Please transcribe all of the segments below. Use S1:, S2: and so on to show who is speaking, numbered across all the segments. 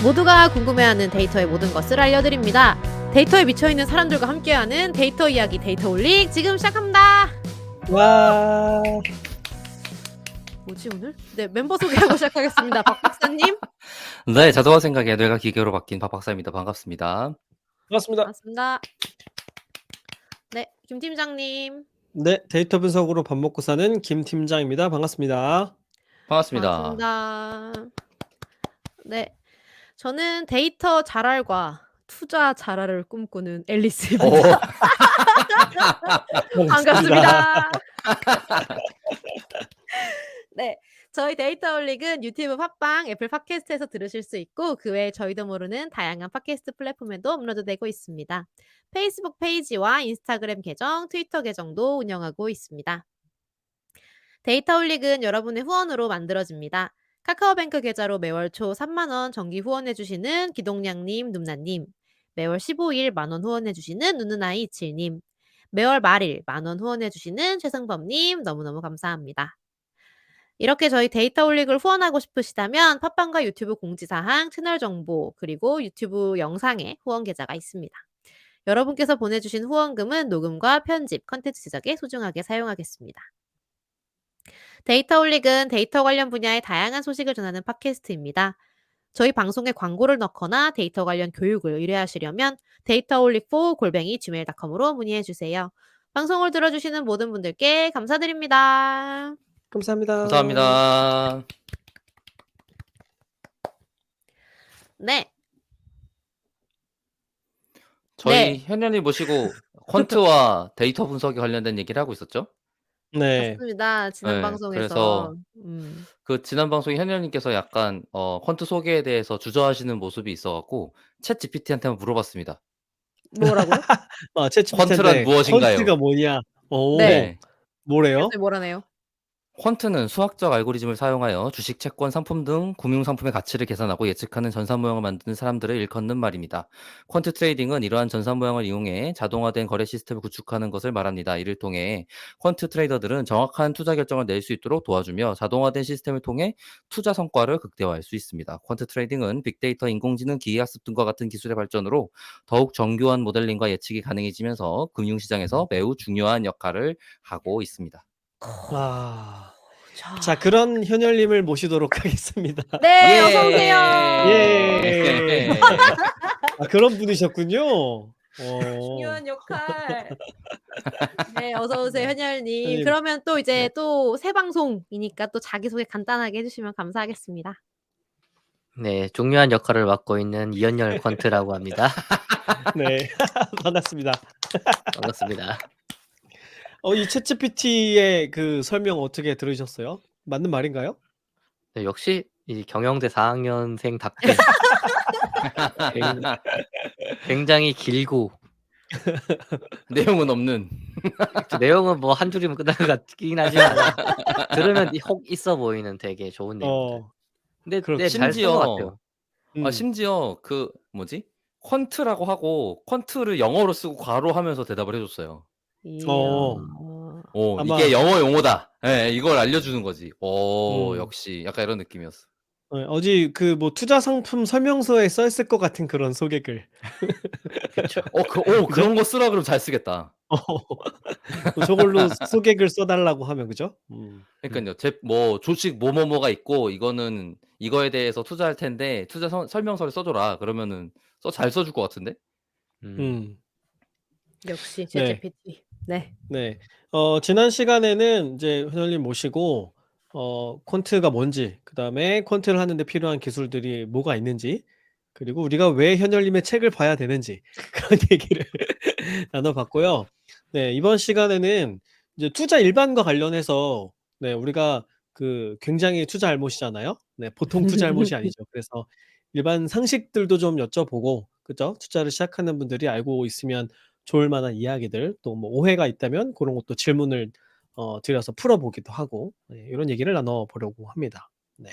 S1: 모두가 궁금해하는 데이터의 모든 것을 알려드립니다. 데이터에 미쳐있는 사람들과 함께하는 데이터 이야기 데이터올릭 지금 시작합니다.
S2: 와.
S1: 뭐지 오늘? 네, 멤버 소개하고 시작하겠습니다. 박 박사님.
S3: 네, 자동화 생각의 뇌가 기계로 바뀐 박 박사입니다. 반갑습니다.
S2: 반갑습니다.
S1: 반갑습니다. 네, 김 팀장님.
S2: 네, 데이터 분석으로 밥 먹고 사는 김 팀장입니다. 반갑습니다.
S3: 반갑습니다.
S1: 반갑습니다. 네, 저는 데이터 잘알과 투자 잘알을 꿈꾸는 앨리스입니다. 반갑습니다. 네, 저희 데이터올릭은 유튜브 팟빵, 애플 팟캐스트에서 들으실 수 있고 그 외에 저희도 모르는 다양한 팟캐스트 플랫폼에도 업로드되고 있습니다. 페이스북 페이지와 인스타그램 계정, 트위터 계정도 운영하고 있습니다. 데이터올릭은 여러분의 후원으로 만들어집니다. 카카오뱅크 계좌로 매월 초 3만 원 정기 후원해주시는 기동량님, num나님, 매월 15일 만원 후원해주시는 누누나이 27님, 매월 말일 만원 후원해주시는 최승범님 너무너무 감사합니다. 이렇게 저희 데이터올릭을 후원하고 싶으시다면 팟빵과 유튜브 공지사항, 채널 정보, 그리고 유튜브 영상에 후원 계좌가 있습니다. 여러분께서 보내주신 후원금은 녹음과 편집, 컨텐츠 제작에 소중하게 사용하겠습니다. 데이터올릭은 데이터 관련 분야의 다양한 소식을 전하는 팟캐스트입니다. 저희 방송에 광고를 넣거나 데이터 관련 교육을 의뢰하시려면 dataolic4@gmail.com으로 문의해주세요. 방송을 들어주시는 모든 분들께 감사드립니다.
S2: 감사합니다.
S3: 감사합니다.
S1: 네.
S3: 저희
S1: 네.
S3: 현현이 모시고 퀀트와 데이터 분석에 관련된 얘기를 하고 있었죠?
S2: 네.
S1: 맞습니다. 지난
S3: 네,
S1: 방송에서
S3: 그래서 그 지난 방송에 현현님께서 약간 퀀트 소개에 대해서 주저하시는 모습이 있어갖고 챗 GPT한테 물어봤습니다.
S1: 뭐라고요?
S3: 퀀트란
S2: 챗GPT한테
S3: 무엇인가요?
S2: 퀀트가 뭐냐? 오,
S1: 네.
S2: 뭐래요?
S1: 그랬더니 뭐라네요?
S3: 퀀트는 수학적 알고리즘을 사용하여 주식, 채권, 상품 등 금융상품의 가치를 계산하고 예측하는 전산 모형을 만드는 사람들을 일컫는 말입니다. 퀀트 트레이딩은 이러한 전산 모형을 이용해 자동화된 거래 시스템을 구축하는 것을 말합니다. 이를 통해 퀀트 트레이더들은 정확한 투자 결정을 낼 수 있도록 도와주며 자동화된 시스템을 통해 투자 성과를 극대화할 수 있습니다. 퀀트 트레이딩은 빅데이터, 인공지능, 기계학습 등과 같은 기술의 발전으로 더욱 정교한 모델링과 예측이 가능해지면서 금융시장에서 매우 중요한 역할을 하고 있습니다.
S2: 와. 자, 그런 현열님을 모시도록 하겠습니다.
S1: 네,
S3: 예.
S1: 어서 오세요.
S2: 예. 아, 그런 분이셨군요.
S1: 중요한 역할. 네, 어서 오세요, 현열님.
S2: 현열님.
S1: 그러면 또 이제
S2: 네.
S1: 또 새 방송이니까 또 자기소개 간단하게 해주시면 감사하겠습니다.
S4: 네, 중요한 역할을 맡고 있는 이현열 퀀트라고 합니다.
S2: 네. 반갑습니다.
S4: 반갑습니다.
S2: 이 챗GPT의 그 설명 어떻게 들으셨어요? 맞는 말인가요?
S4: 네, 역시 이 경영대 4학년생답게 굉장히 길고
S3: 내용은 없는.
S4: 내용은 뭐 한 줄이면 끝날 것 같긴 하지만 들으면 혹 있어 보이는 되게 좋은 내용들. 근데
S2: 그렇죠.
S4: 잘 쓴 것 같아요.
S3: 심지어 그 뭐지? 퀀트라고 하고 퀀트를 영어로 쓰고 괄호하면서 대답을 해줬어요.
S1: 이야.
S2: 아마
S3: 이게 영어 용어다. 예, 이걸 알려주는 거지.
S2: 음.
S3: 역시 약간 이런 느낌이었어.
S2: 어디 그 뭐 투자 상품 설명서에 써 있을 것 같은 그런 소개글.
S4: 그쵸.
S3: 그런 거 쓰라 그러면 잘 쓰겠다.
S2: 저걸로 소개글 써달라고 하면 그죠?
S3: 그러니까요. 뭐 조직 뭐뭐뭐가 있고 이거는 이거에 대해서 투자할 텐데 투자 설명서를 써줘라. 그러면은 잘 써줄 것 같은데?
S1: 역시
S2: 네.
S1: 챗GPT. 네.
S2: 네. 지난 시간에는 이제 현열님 모시고 퀀트가 뭔지, 그다음에 퀀트를 하는데 필요한 기술들이 뭐가 있는지, 그리고 우리가 왜 현열님의 책을 봐야 되는지 그런 얘기를 나눠봤고요. 네, 이번 시간에는 이제 투자 일반과 관련해서 네, 우리가 그 굉장히 투자 알못이잖아요. 네, 보통 투자 알못이 아니죠. 그래서 일반 상식들도 좀 여쭤보고, 그죠? 투자를 시작하는 분들이 알고 있으면 좋을 만한 이야기들, 또 뭐 오해가 있다면 그런 것도 질문을 드려서 풀어보기도 하고, 네, 이런 얘기를 나눠보려고 합니다. 네.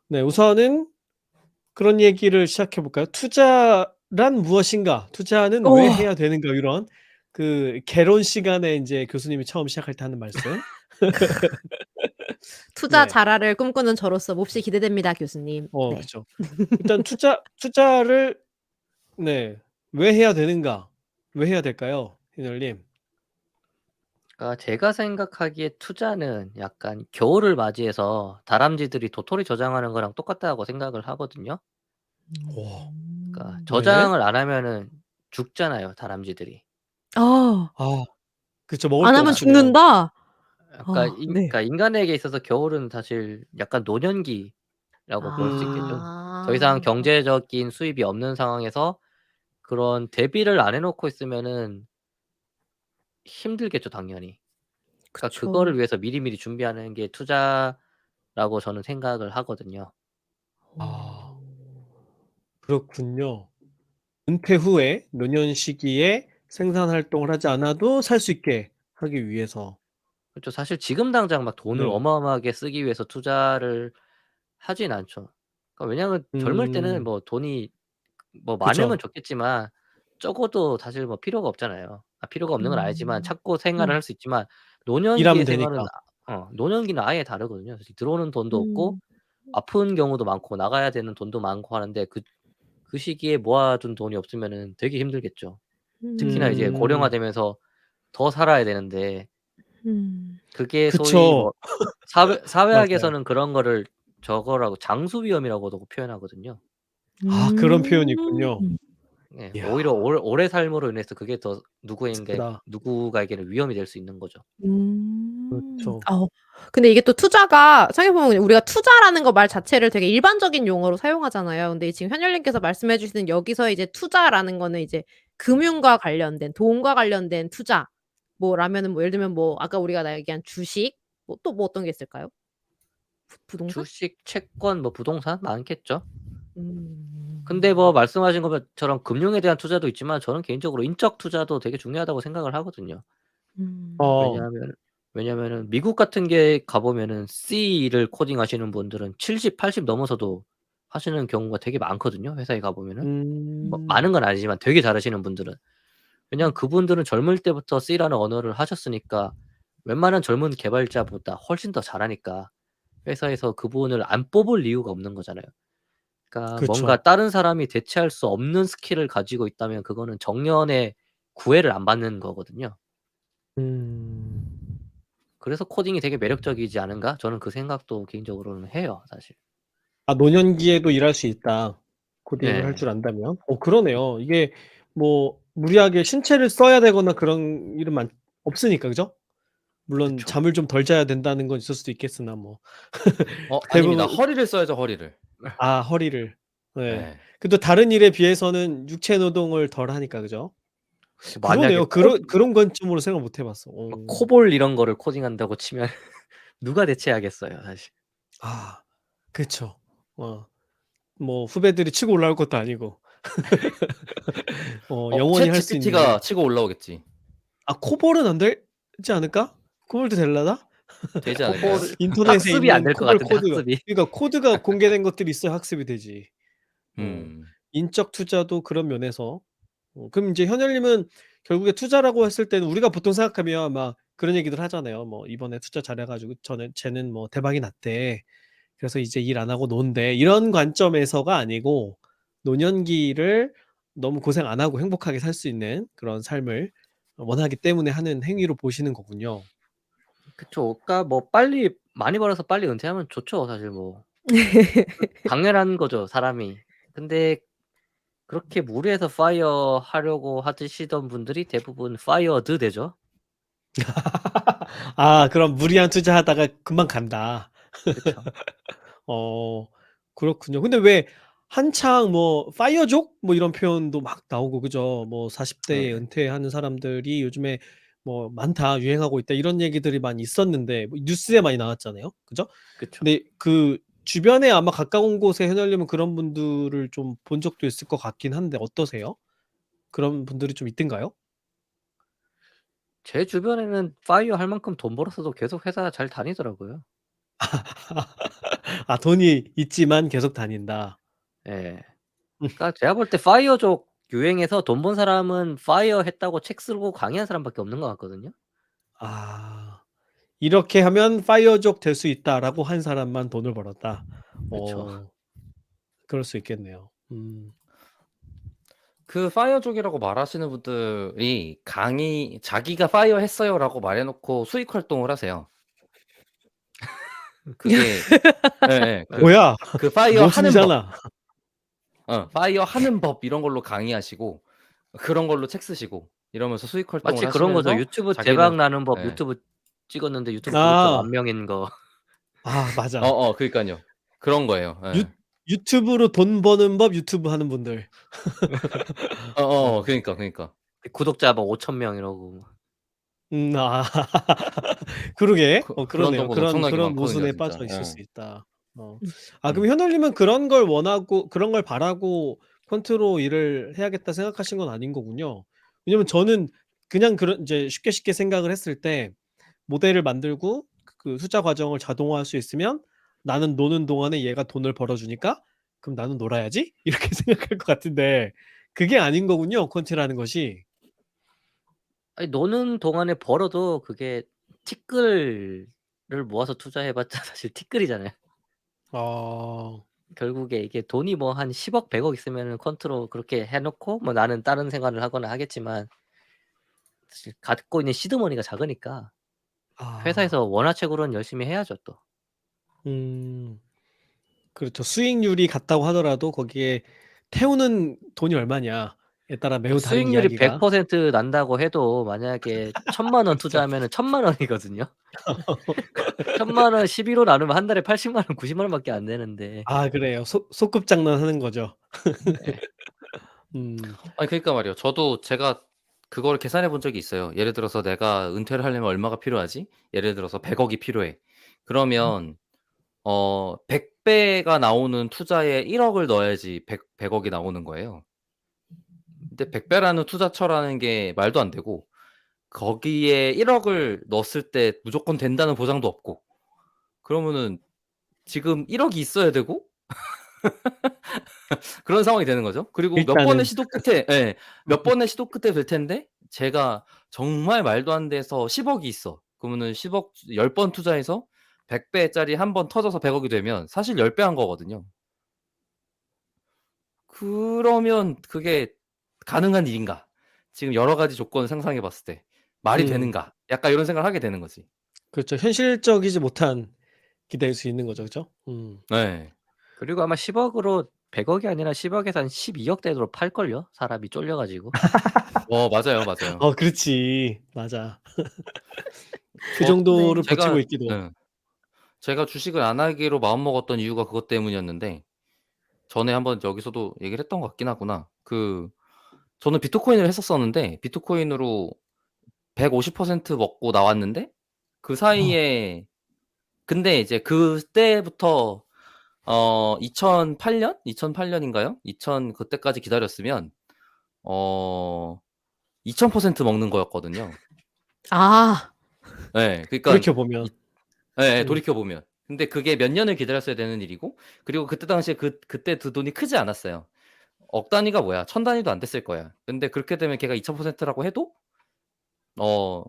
S2: 네, 우선은 그런 얘기를 시작해 볼까요? 투자란 무엇인가? 투자는 왜 해야 되는가? 이런 그 개론 시간에 이제 교수님이 처음 시작할 때 하는 말씀.
S1: 투자
S2: 네.
S1: 잘하를 꿈꾸는 저로서 몹시 기대됩니다, 교수님. 네.
S2: 그쵸. 일단 투자를 네. 왜 해야 되는가? 왜 해야 될까요? 휘널님?
S4: 그러니까 제가 생각하기에 투자는 약간 겨울을 맞이해서 다람쥐들이 도토리 저장하는 거랑 똑같다고 생각을 하거든요.
S2: 와.
S4: 그러니까
S2: 왜?
S4: 저장을 안 하면은 죽잖아요, 다람쥐들이.
S1: 아.
S2: 아 그쵸. 먹을
S1: 안
S2: 게
S1: 하면
S2: 없으면.
S1: 죽는다? 네.
S4: 그러니까 인간에게 있어서 겨울은 사실 약간 노년기라고 볼 수 있겠죠. 더 이상
S1: 아.
S4: 경제적인 수입이 없는 상황에서 그런 대비를 안 해 놓고 있으면은 힘들겠죠, 당연히. 그러니까
S1: 그쵸.
S4: 그거를 위해서 미리미리 준비하는 게 투자라고 저는 생각을 하거든요.
S2: 아
S1: 어.
S2: 그렇군요. 은퇴 후에 노년 시기에 생산 활동을 하지 않아도 살 수 있게 하기 위해서.
S4: 그렇죠. 사실 지금 당장 막 돈을
S2: 네.
S4: 어마어마하게 쓰기 위해서 투자를 하진 않죠. 그러니까 왜냐하면 젊을 때는
S2: 음.
S4: 뭐 돈이 뭐 많으면
S2: 그쵸.
S4: 좋겠지만 적어도 사실 뭐 필요가 없잖아요. 필요가 없는 건 아니지만
S1: 음.
S4: 찾고 생활을
S1: 음.
S4: 할 수 있지만
S2: 일하면
S4: 노년기의 생활은
S2: 되니까.
S4: 노년기는 아예 다르거든요. 사실 들어오는 돈도 없고
S1: 음.
S4: 아픈 경우도 많고 나가야 되는 돈도 많고 하는데 그 시기에 모아둔 돈이 없으면은 되게 힘들겠죠. 특히나 이제
S2: 음.
S4: 고령화되면서 더 살아야 되는데
S1: 음.
S4: 그게 소위
S2: 그쵸.
S4: 뭐
S2: 맞아요.
S4: 사회학에서는 그런 거를 저거라고 장수 위험이라고도 표현하거든요.
S2: 아 그런 표현이
S1: 음.
S2: 있군요.
S4: 예. 오히려
S2: 이야
S4: 오래 삶으로 인해서 그게 더
S2: 슬프다.
S4: 누군가에게는 위험이 될 수 있는 거죠.
S1: 음.
S2: 그렇죠.
S1: 근데 이게 또 투자가 생각해 보면 우리가 투자라는 거 말 자체를 되게 일반적인 용어로 사용하잖아요. 근데 지금 현열님께서 말씀해 주시는 여기서 이제 투자라는 거는 이제 금융과 관련된 돈과 관련된 투자 뭐라면은 뭐 예를 들면 뭐 아까 우리가 얘기한 주식 뭐 또 뭐 어떤 게 있을까요? 부동산?
S4: 주식, 채권, 뭐 부동산 많겠죠. 근데 뭐
S1: 음.
S4: 말씀하신 것처럼 금융에 대한 투자도 있지만 저는 개인적으로 인적 투자도 되게 중요하다고 생각을 하거든요.
S1: 음.
S2: 어.
S4: 왜냐하면은 미국 같은 게 가 보면은 C를 코딩하시는 분들은 70, 80 넘어서도 하시는 경우가 되게 많거든요, 회사에 가 보면은. 뭐
S2: 음.
S4: 많은 건 아니지만 되게 잘하시는 분들은. 왜냐하면
S1: 음.
S4: 그분들은 젊을 때부터 C라는 언어를 하셨으니까 웬만한 젊은 개발자보다 훨씬 더 잘하니까 회사에서 그분을 안 뽑을 이유가 없는 거잖아요. 그러니까 뭔가
S2: 그쵸.
S4: 다른 사람이 대체할 수 없는 스킬을 가지고 있다면 그거는 정년에 구애를 안 받는 거거든요.
S2: 음.
S4: 그래서 '코딩이 되게 매력적이지 않은가?' 저는 그 생각도 개인적으로는 해요, 사실.
S2: 아 노년기에도 일할 수 있다. 코딩을 할
S4: 네.
S2: 줄 안다면. 그러네요. 이게 뭐 무리하게 신체를 써야 되거나 그런 일은 없으니까 그죠? 물론
S4: 그쵸.
S2: 잠을 좀 덜 자야 된다는 건 있을 수도 있겠으나 뭐
S3: 아닙니다.
S2: 대부분
S3: 허리를 써야죠, 허리를.
S2: 허리를. 네.
S3: 예.
S2: 그래도 다른 일에 비해서는 육체 노동을 덜 하니까 그죠?
S4: 만약에
S2: 그러네요. 그런 관점으로 생각 못 해 봤어.
S4: 막 코볼 이런 거를 코딩한다고 치면 누가 대체하겠어요, 사실.
S2: 아 그쵸. 뭐 후배들이 치고 올라올 것도 아니고 영원히 할 수 있는
S3: 챗GPT가 치고 올라오겠지.
S2: 코볼은 안 되지 않을까? 코볼도 되려나?
S3: 되지 않을까요?
S4: 코볼을
S2: 인터넷에
S4: 학습이 안
S2: 있는
S4: 될 것
S2: 코볼
S4: 같은데
S2: 코드가
S4: 학습이.
S2: 그러니까 코드가 공개된 것들이 있어야 학습이 되지. 어
S3: 음.
S2: 인적 투자도 그런 면에서 그럼 인제 현열님은 결국에 투자라고 했을 때는 우리가 보통 생각하면 막 그런 얘기들 하잖아요. 뭐 "이번에 투자 잘해 가지고 쟤는 뭐 대박이 났대. 그래서 이제 일 안 하고 논대." 이런 관점에서가 아니고 노년기를 너무 고생 안 하고 행복하게 살 수 있는 그런 삶을 원하기 때문에 하는 행위로 보시는 거군요.
S4: 그쵸. 그러니까 뭐 빨리 많이 벌어서 빨리 은퇴하면 좋죠, 사실 뭐. 당연한 거죠, 사람이. 근데 그렇게 무리해서 FIRE 하려고 하시던 분들이 대부분 FIRED 되죠.
S2: 그럼 무리한 투자하다가 금방 간다.
S4: 그쵸.
S2: 어 그렇군요. 근데 왜 한창 뭐 파이어족 뭐 이런 표현도 막 나오고 그죠? 뭐 "40 대에
S4: 네.
S2: 은퇴하는 사람들이 요즘에 뭐 많다. 유행하고 있다." 이런 얘기들이 많이 있었는데 뭐 뉴스에 많이 나왔잖아요. 그죠?
S4: 그쵸.
S2: 근데 그 주변에 아마 가까운 곳에 해널님은 그런 분들을 좀 본 적도 있을 것 같긴 한데 어떠세요? 그런 분들이 좀 있던가요?
S4: 제 주변에는 FIRE 할 만큼 돈 벌었어도 계속 회사 잘 다니더라고요.
S2: 돈이 있지만 계속 다닌다.
S4: 예. 그러니까 제가 볼 때 FIRE족 유행해서 돈 번 사람은 FIRE 했다고 책 쓰고 강의한 사람밖에 없는 것 같거든요.
S2: 아. 이렇게 하면 파이어족 될 수 있다라고 한 사람만 돈을 벌었다.
S4: 그쵸.
S2: 그럴 수 있겠네요.
S3: 그 파이어족이라고 말하시는 분들이 자기가 파이어 했어요라고 말해놓고 수익 활동을 하세요. 그게 예,
S2: 뭐야?
S3: 그 파이어 하는 법,
S2: 모순이잖아.
S3: 파이어 하는 법 이런 걸로 강의하시고 그런 걸로 책 쓰시고 이러면서 수익 활동을
S4: 마치 그런 거죠.
S3: 하시면서
S4: 유튜브
S3: 자기는
S4: 대박 나는 법
S3: 예.
S4: 유튜브 찍었는데 유튜브 구독자
S2: 아.
S4: 10,000명인 거.
S2: 맞아.
S3: 그러니까요. 그런 거예요.
S2: 유
S3: 예.
S2: 유튜브로 돈 버는 법 유튜브 하는 분들.
S3: 그러니까.
S4: 구독자 뭐 5,000명 이러고.
S2: 아. 그러게.
S3: 그런
S2: 그러네요.
S3: 정보는 엄청나게
S2: 그런
S3: 많거든요,
S2: 모순에
S3: 진짜.
S2: 빠져 있을
S3: 예.
S2: 수 있다.
S1: 음.
S2: 그럼 현월님은 그런 걸 원하고 그런 걸 바라고 퀀트로 일을 해야겠다 생각하신 건 아닌 거군요. 왜냐면 저는 그냥 그런 이제 쉽게 생각을 했을 때 모델을 만들고 그 투자 과정을 자동화할 수 있으면 나는 노는 동안에 얘가 돈을 벌어주니까 그럼 나는 놀아야지 이렇게 생각할 것 같은데 그게 아닌 거군요. 퀀트라는 것이.
S4: 아니 노는 동안에 벌어도 그게 티끌을 모아서 투자해봤자 사실 티끌이잖아요.
S2: 아.
S4: 결국에 이게 돈이 뭐 한 10억 100억 있으면은 퀀트로 그렇게 해놓고 뭐 나는 다른 생활을 하거나 하겠지만 사실 갖고 있는 시드머니가 작으니까 회사에서 원화채굴은 열심히 해야죠 또.
S2: 음. 그렇죠. 수익률이 같다고 하더라도 거기에 태우는 돈이 얼마냐에 따라 매우 다른
S4: 수익률이
S2: 이야기가
S4: 100% 난다고 해도 만약에 1,000만 원
S2: 그렇죠.
S4: 투자하면은 1,000만 원이거든요. 1,000만 원 12로 나누면 한 달에 80만 원 90만 원밖에 안 되는데.
S2: 그래요. 소꿉 장난하는 거죠.
S4: 네.
S2: 음.
S3: 아니 그러니까 말이에요. 저도 제가 그거를 계산해 본 적이 있어요. 예를 들어서 내가 은퇴를 하려면 얼마가 필요하지? 예를 들어서 100억이 필요해. 그러면 100배가 나오는 투자에 1억을 넣어야지 100억이 나오는 거예요. 근데 100배라는 투자처라는 게 말도 안 되고 거기에 1억을 넣었을 때 무조건 된다는 보장도 없고 그러면은 지금 1억이 있어야 되고 그런 상황이 되는 거죠. 그리고 몇 번의
S2: 일단은
S3: 시도 끝에 몇 번의 시도 끝에 될 텐데 제가 정말 말도 안 돼서 10억이 있어. 그러면은 10억 10번 투자해서 100배짜리 한 번 터져서 100억이 되면 사실 10배 한 거거든요. 그러면 그게 가능한 일인가? 지금 여러 가지 조건을 상상해 봤을 때 말이 되는가? 약간 이런 생각을 하게 되는 거지.
S2: 그렇죠. 현실적이지 못한 기대일 수 있는 거죠. 그죠?
S3: 네.
S4: 그리고 아마 10억으로 100억이 아니라 10억에서 한 12억대로 팔걸요? 사람이 쫄려가지고.
S3: 맞아요.
S2: 그렇지. 맞아. 그
S3: 네.
S2: 정도를
S3: 제가
S2: 버티고 있기도.
S3: 제가 주식을 안 하기로 마음먹었던 이유가 그것 때문이었는데 전에 한번 여기서도 얘기를 했던 것 같긴 하구나. 저는 비트코인을 했었었는데 비트코인으로 150% 먹고 나왔는데 그 사이에 근데 이제 그때부터 2008년인가요? 2000 그때까지 기다렸으면 2000% 먹는 거였거든요.
S1: 아.
S3: 예. 그러니까
S2: 돌이켜 보면.
S3: 돌이켜 보면. 근데 그게 몇 년을 기다렸어야 되는 일이고 그리고 그때 당시에 그때 그 돈이 크지 않았어요. 억 단위가 뭐야? 1000 단위도 안 됐을 거야. 근데 그렇게 되면 걔가 2000%라고 해도 뭐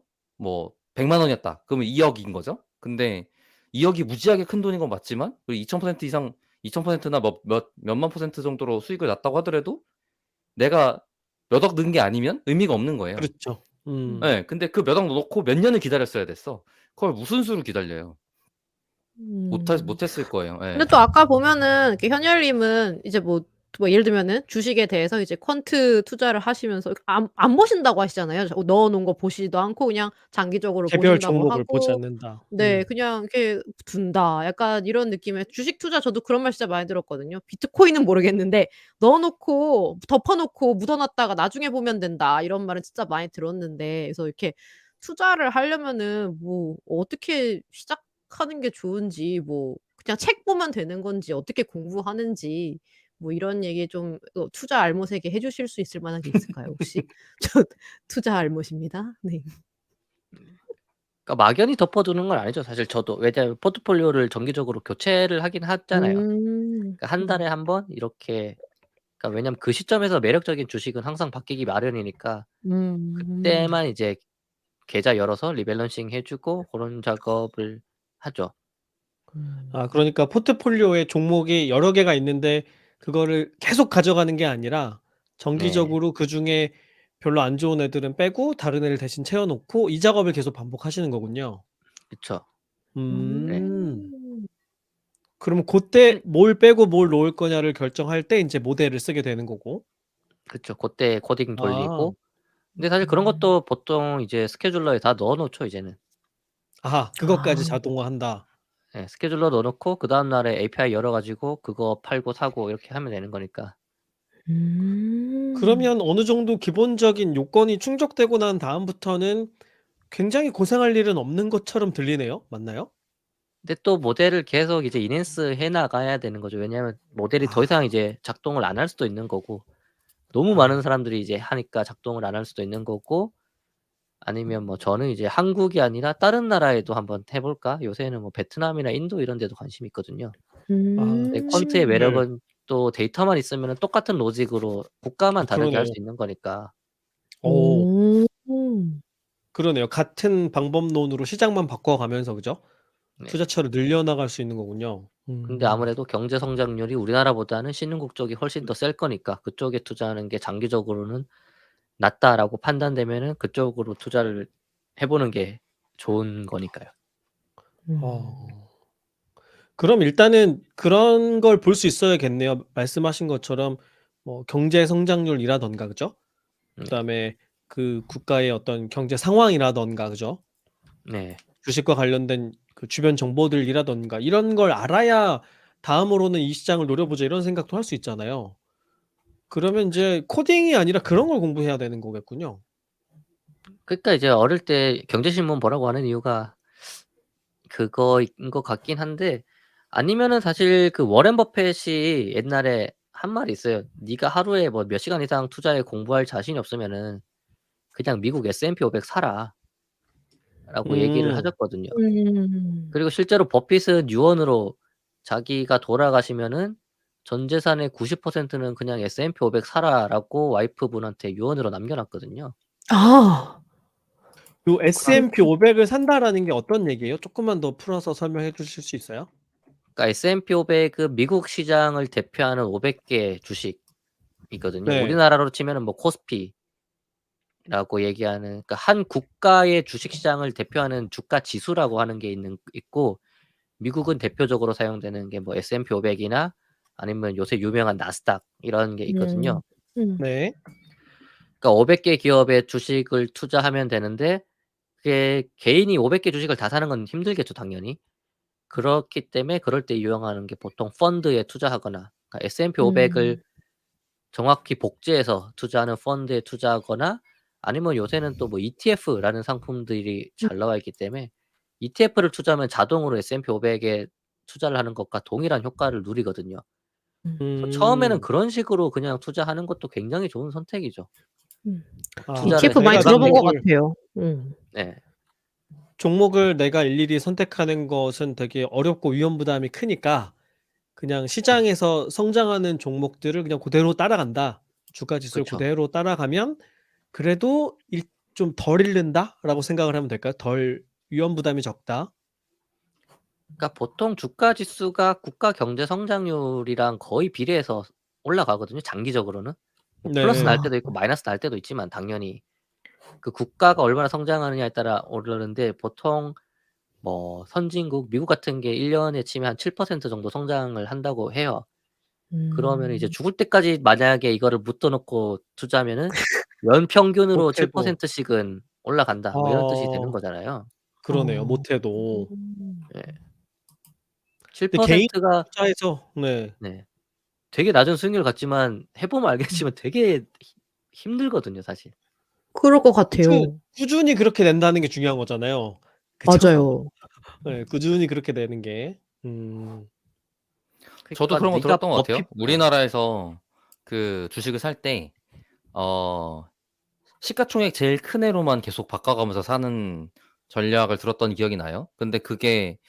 S3: 100만 원이었다. 그러면 2억인 거죠. 근데 2억이 무지하게 큰 돈인 건 맞지만 그리고 2000% 이상 2000%나 몇만 퍼센트 정도로 수익을 났다고 하더라도 내가 몇 억 넣은 게 아니면 의미가 없는 거예요.
S2: 그렇죠.
S3: 예. 근데 그 몇 억 넣고 몇 년을 기다렸어야 됐어. 그걸 무슨 수로 기다려요. 못 했을 거예요.
S1: 근데
S3: 예.
S1: 또 아까 보면은 이렇게 현열님은 이제 뭐 예를 들면은 주식에 대해서 이제 퀀트 투자를 하시면서 안 보신다고 하시잖아요. 넣어 놓은 거 보시지도 않고 그냥 장기적으로
S2: 개별
S1: 보신다고
S2: 종목을 보지
S1: 하고
S2: 않는다.
S1: 네 그냥 이렇게 둔다. 약간 이런 느낌의 주식 투자 저도 그런 말 진짜 많이 들었거든요. 비트코인은 모르겠는데 "넣어 놓고 덮어 놓고 묻어 놨다가 나중에 보면 된다." 이런 말은 진짜 많이 들었는데 그래서 이렇게 투자를 하려면은 뭐 어떻게 시작하는 게 좋은지 뭐 그냥 책 보면 되는 건지 어떻게 공부하는지 뭐 이런 얘기 좀 투자 알못에게 해 주실 수 있을 만한 게 있을까요 혹시? 저 투자 알못입니다. 네.
S4: 그러니까 막연히 덮어두는 건 아니죠. 사실 저도. 왜냐하면 포트폴리오를 정기적으로 교체를 하긴 하잖아요.
S1: 음.
S4: 그러니까 한 달에 한 번 이렇게. 그러니까 왜냐면 그 시점에서 매력적인 주식은 항상 바뀌기 마련이니까
S1: 음.
S4: 그때만 이제 계좌 열어서 리밸런싱 해주고 그런 작업을 하죠.
S2: 아 그러니까 포트폴리오에 종목이 여러 개가 있는데 그거를 계속 가져가는 게 아니라
S4: 네,
S2: 정기적으로 그중에 별로 안 좋은 애들은 빼고 다른 애를 대신 채워 놓고 이 작업을 계속 반복하시는 거군요.
S4: 그쵸. 네.
S2: 음.
S1: 음.
S2: 그러면 고때
S4: 실-
S2: 뭘 빼고 뭘 놓을 거냐를 결정할 때 인제 모델을 쓰게 되는 거고.
S4: 그쵸. 그때 코딩
S2: 아.
S4: 돌리고. 근데 사실 그런 것도 보통 이제 스케줄러에 다 넣어놓죠 이제는.
S2: 아하 그것까지
S1: 아.
S2: 자동화한다.
S4: 예, 스케줄러 넣어놓고 그 다음 날에 API 열어가지고 그거 팔고 사고 이렇게 하면 되는 거니까.
S1: 음.
S2: 그러면 어느 정도 기본적인 요건이 충족되고 난 다음부터는 굉장히 고생할 일은 없는 것처럼 들리네요. 맞나요?
S4: 근데 또 모델을 계속 이제 인핸스 해 나가야 되는 거죠. 왜냐하면 모델이 더 이상
S2: 아.
S4: 이제 작동을 안 할 수도 있는 거고, 너무 많은
S2: 아.
S4: 사람들이 이제 하니까 작동을 안 할 수도 있는 거고, 아니면 뭐 저는 이제 한국이 아니라 다른 나라에도 한번 해 볼까? 요새는 뭐 베트남이나 인도 이런 데도 관심이 있거든요.
S2: 아
S4: 근데
S2: 십
S4: 퀀트의
S2: 네.
S4: 매력은 또 데이터만 있으면은 똑같은 로직으로 국가만 다르게 할 수
S2: 그러네요.
S4: 있는 거니까.
S2: 어
S1: 오.
S2: 그러네요. 같은 방법론으로 시장만 바꿔가면서 그죠?
S4: 네.
S2: 투자처를 늘려나갈 수 있는 거군요.
S4: 근데 아무래도 경제 성장률이 우리나라보다는 신흥국 쪽이 훨씬 더 셀 거니까 그쪽에 투자하는 게 장기적으로는 낫다라고 판단되면은 그쪽으로 투자를 해 보는 게 좋은 거니까요.
S1: 음.
S2: 어. 그럼 일단은 그런 걸 볼 수 있어야겠네요. 말씀하신 것처럼 뭐 경제 성장률이라든가 그죠?
S4: 네.
S2: 그다음에 그 국가의 어떤 경제 상황이라든가 그죠?
S4: 네.
S2: 주식과 관련된 그 주변 정보들이라든가 이런 걸 알아야 다음으로는 '이 시장을 노려보자.' 이런 생각도 할 수 있잖아요. 그러면 인제 코딩이 아니라 그런 걸 공부해야 되는 거겠군요.
S4: 그러니까 이제 어릴 때 경제신문 보라고 하는 이유가 그거인 것 같긴 한데, 아니면은 사실 그 워렌 버핏이 옛날에 한 말이 있어요. "네가 하루에 뭐 몇 시간 이상 투자에 공부할 자신이 없으면은 그냥 미국 S&P 500 사라."라고 얘기를
S2: 음.
S4: 하셨거든요.
S1: 음.
S4: 그리고 실제로 버핏은 유언으로 자기가 돌아가시면은 "전 재산의 90%는 그냥 S&P 500 사라."라고 와이프분한테 유언으로 남겨 놨거든요.
S1: 아.
S2: 요
S4: 그런
S2: S&P 500을 산다라는 게 어떤 얘기예요? 쪼끔만 더 풀어서 설명해 주실 수 있어요?
S4: 그러니까 S&P 500은 미국 시장을 대표하는 500개 주식이거든요.
S2: 네.
S4: 우리나라로 치면은 뭐 코스피라고 얘기하는, 그러니까 한 국가의 주식 시장을 대표하는 주가 지수라고 하는 게 있고, 미국은 대표적으로 사용되는 게 뭐 S&P 500이나 아니면 요새 유명한 나스닥 이런 게
S1: 음.
S4: 있거든요.
S1: 음.
S2: 네.
S4: 그러니까 500개 기업의 주식을 투자하면 되는데, 그게 개인이 500개 주식을 다 사는 건 힘들겠죠 당연히. 그렇기 때문에 그럴 때 이용하는 게 보통 펀드에 투자하거나, 그러니까 S&P 500을
S1: 음.
S4: 정확히 복제해서 투자하는 펀드에 투자하거나, 아니면 요새는 또 뭐 ETF라는 상품들이
S1: 음.
S4: 잘 나와 있기 때문에 ETF를 투자하면 자동으로 S&P 500에 투자를 하는 것과 동일한 효과를 누리거든요.
S1: 음.
S4: 그래서 처음에는
S2: 음.
S4: 그런 식으로 그냥 투자하는 것도 굉장히 좋은 선택이죠.
S1: 음.
S2: 아
S4: 투자를
S1: ETF
S4: 해
S1: 많이
S2: 내가
S1: 들어본 것
S4: 나가면서.
S2: 종목을
S1: 같아요.
S4: 네.
S2: 종목을 내가 일일이 선택하는 것은 되게 어렵고 위험 부담이 크니까 그냥 시장에서 성장하는 종목들을 그냥 고대로 따라간다. 주가 지수를
S4: 그쵸.
S2: 고대로 따라가면 그래도 일 좀 '덜 잃는다.'라고 생각을 하면 될까요? 덜 위험 부담이 적다.
S4: 그러니까 보통 주가 지수가 국가 경제 성장률이랑 거의 비례해서 올라가거든요, 장기적으로는. 뭐 플러스 날
S2: 네.
S1: 아.
S4: 때도 있고 마이너스 날 때도 있지만 당연히 그 국가가 얼마나 성장하느냐에 따라 오르는데, 보통 뭐 선진국 미국 같은 게 1 년에 치면 한 7% 정도 성장을 한다고 해요. 그러면은 이제
S1: 음.
S4: 죽을 때까지 만약에 이거를 묶어 놓고 투자하면은 연 평균으로
S2: 못해도
S4: 7% 씩은 올라간다, 뭐 이런 뜻이 되는
S2: 어
S4: 거잖아요.
S2: 그러네요.
S1: 어.
S2: 못해도.
S4: 예.
S2: 근데 개인
S4: 7%가
S2: 투자해서 네.
S4: 네, 되게 낮은 수익률 같지만 해 보면
S1: 음.
S4: 알겠지만 되게 힘들거든요 사실.
S1: 그럴 것
S2: 꾸준
S1: 같아요.
S2: 꾸준히 그렇게 낸다는 게 중요한 거잖아요. 그죠?
S1: 맞아요.
S2: 네. 꾸준히 그렇게 되는 게.
S3: 저도
S4: 그러니까
S3: 그런 거
S4: 네가
S3: 들었던 것 같아요.
S4: 버핏. 예.
S3: 우리나라에서 그 주식을 살 때 어 시가총액 제일 큰 애로만 계속 바꿔가면서 사는 전략을 들었던 기억이 나요. 근데 그게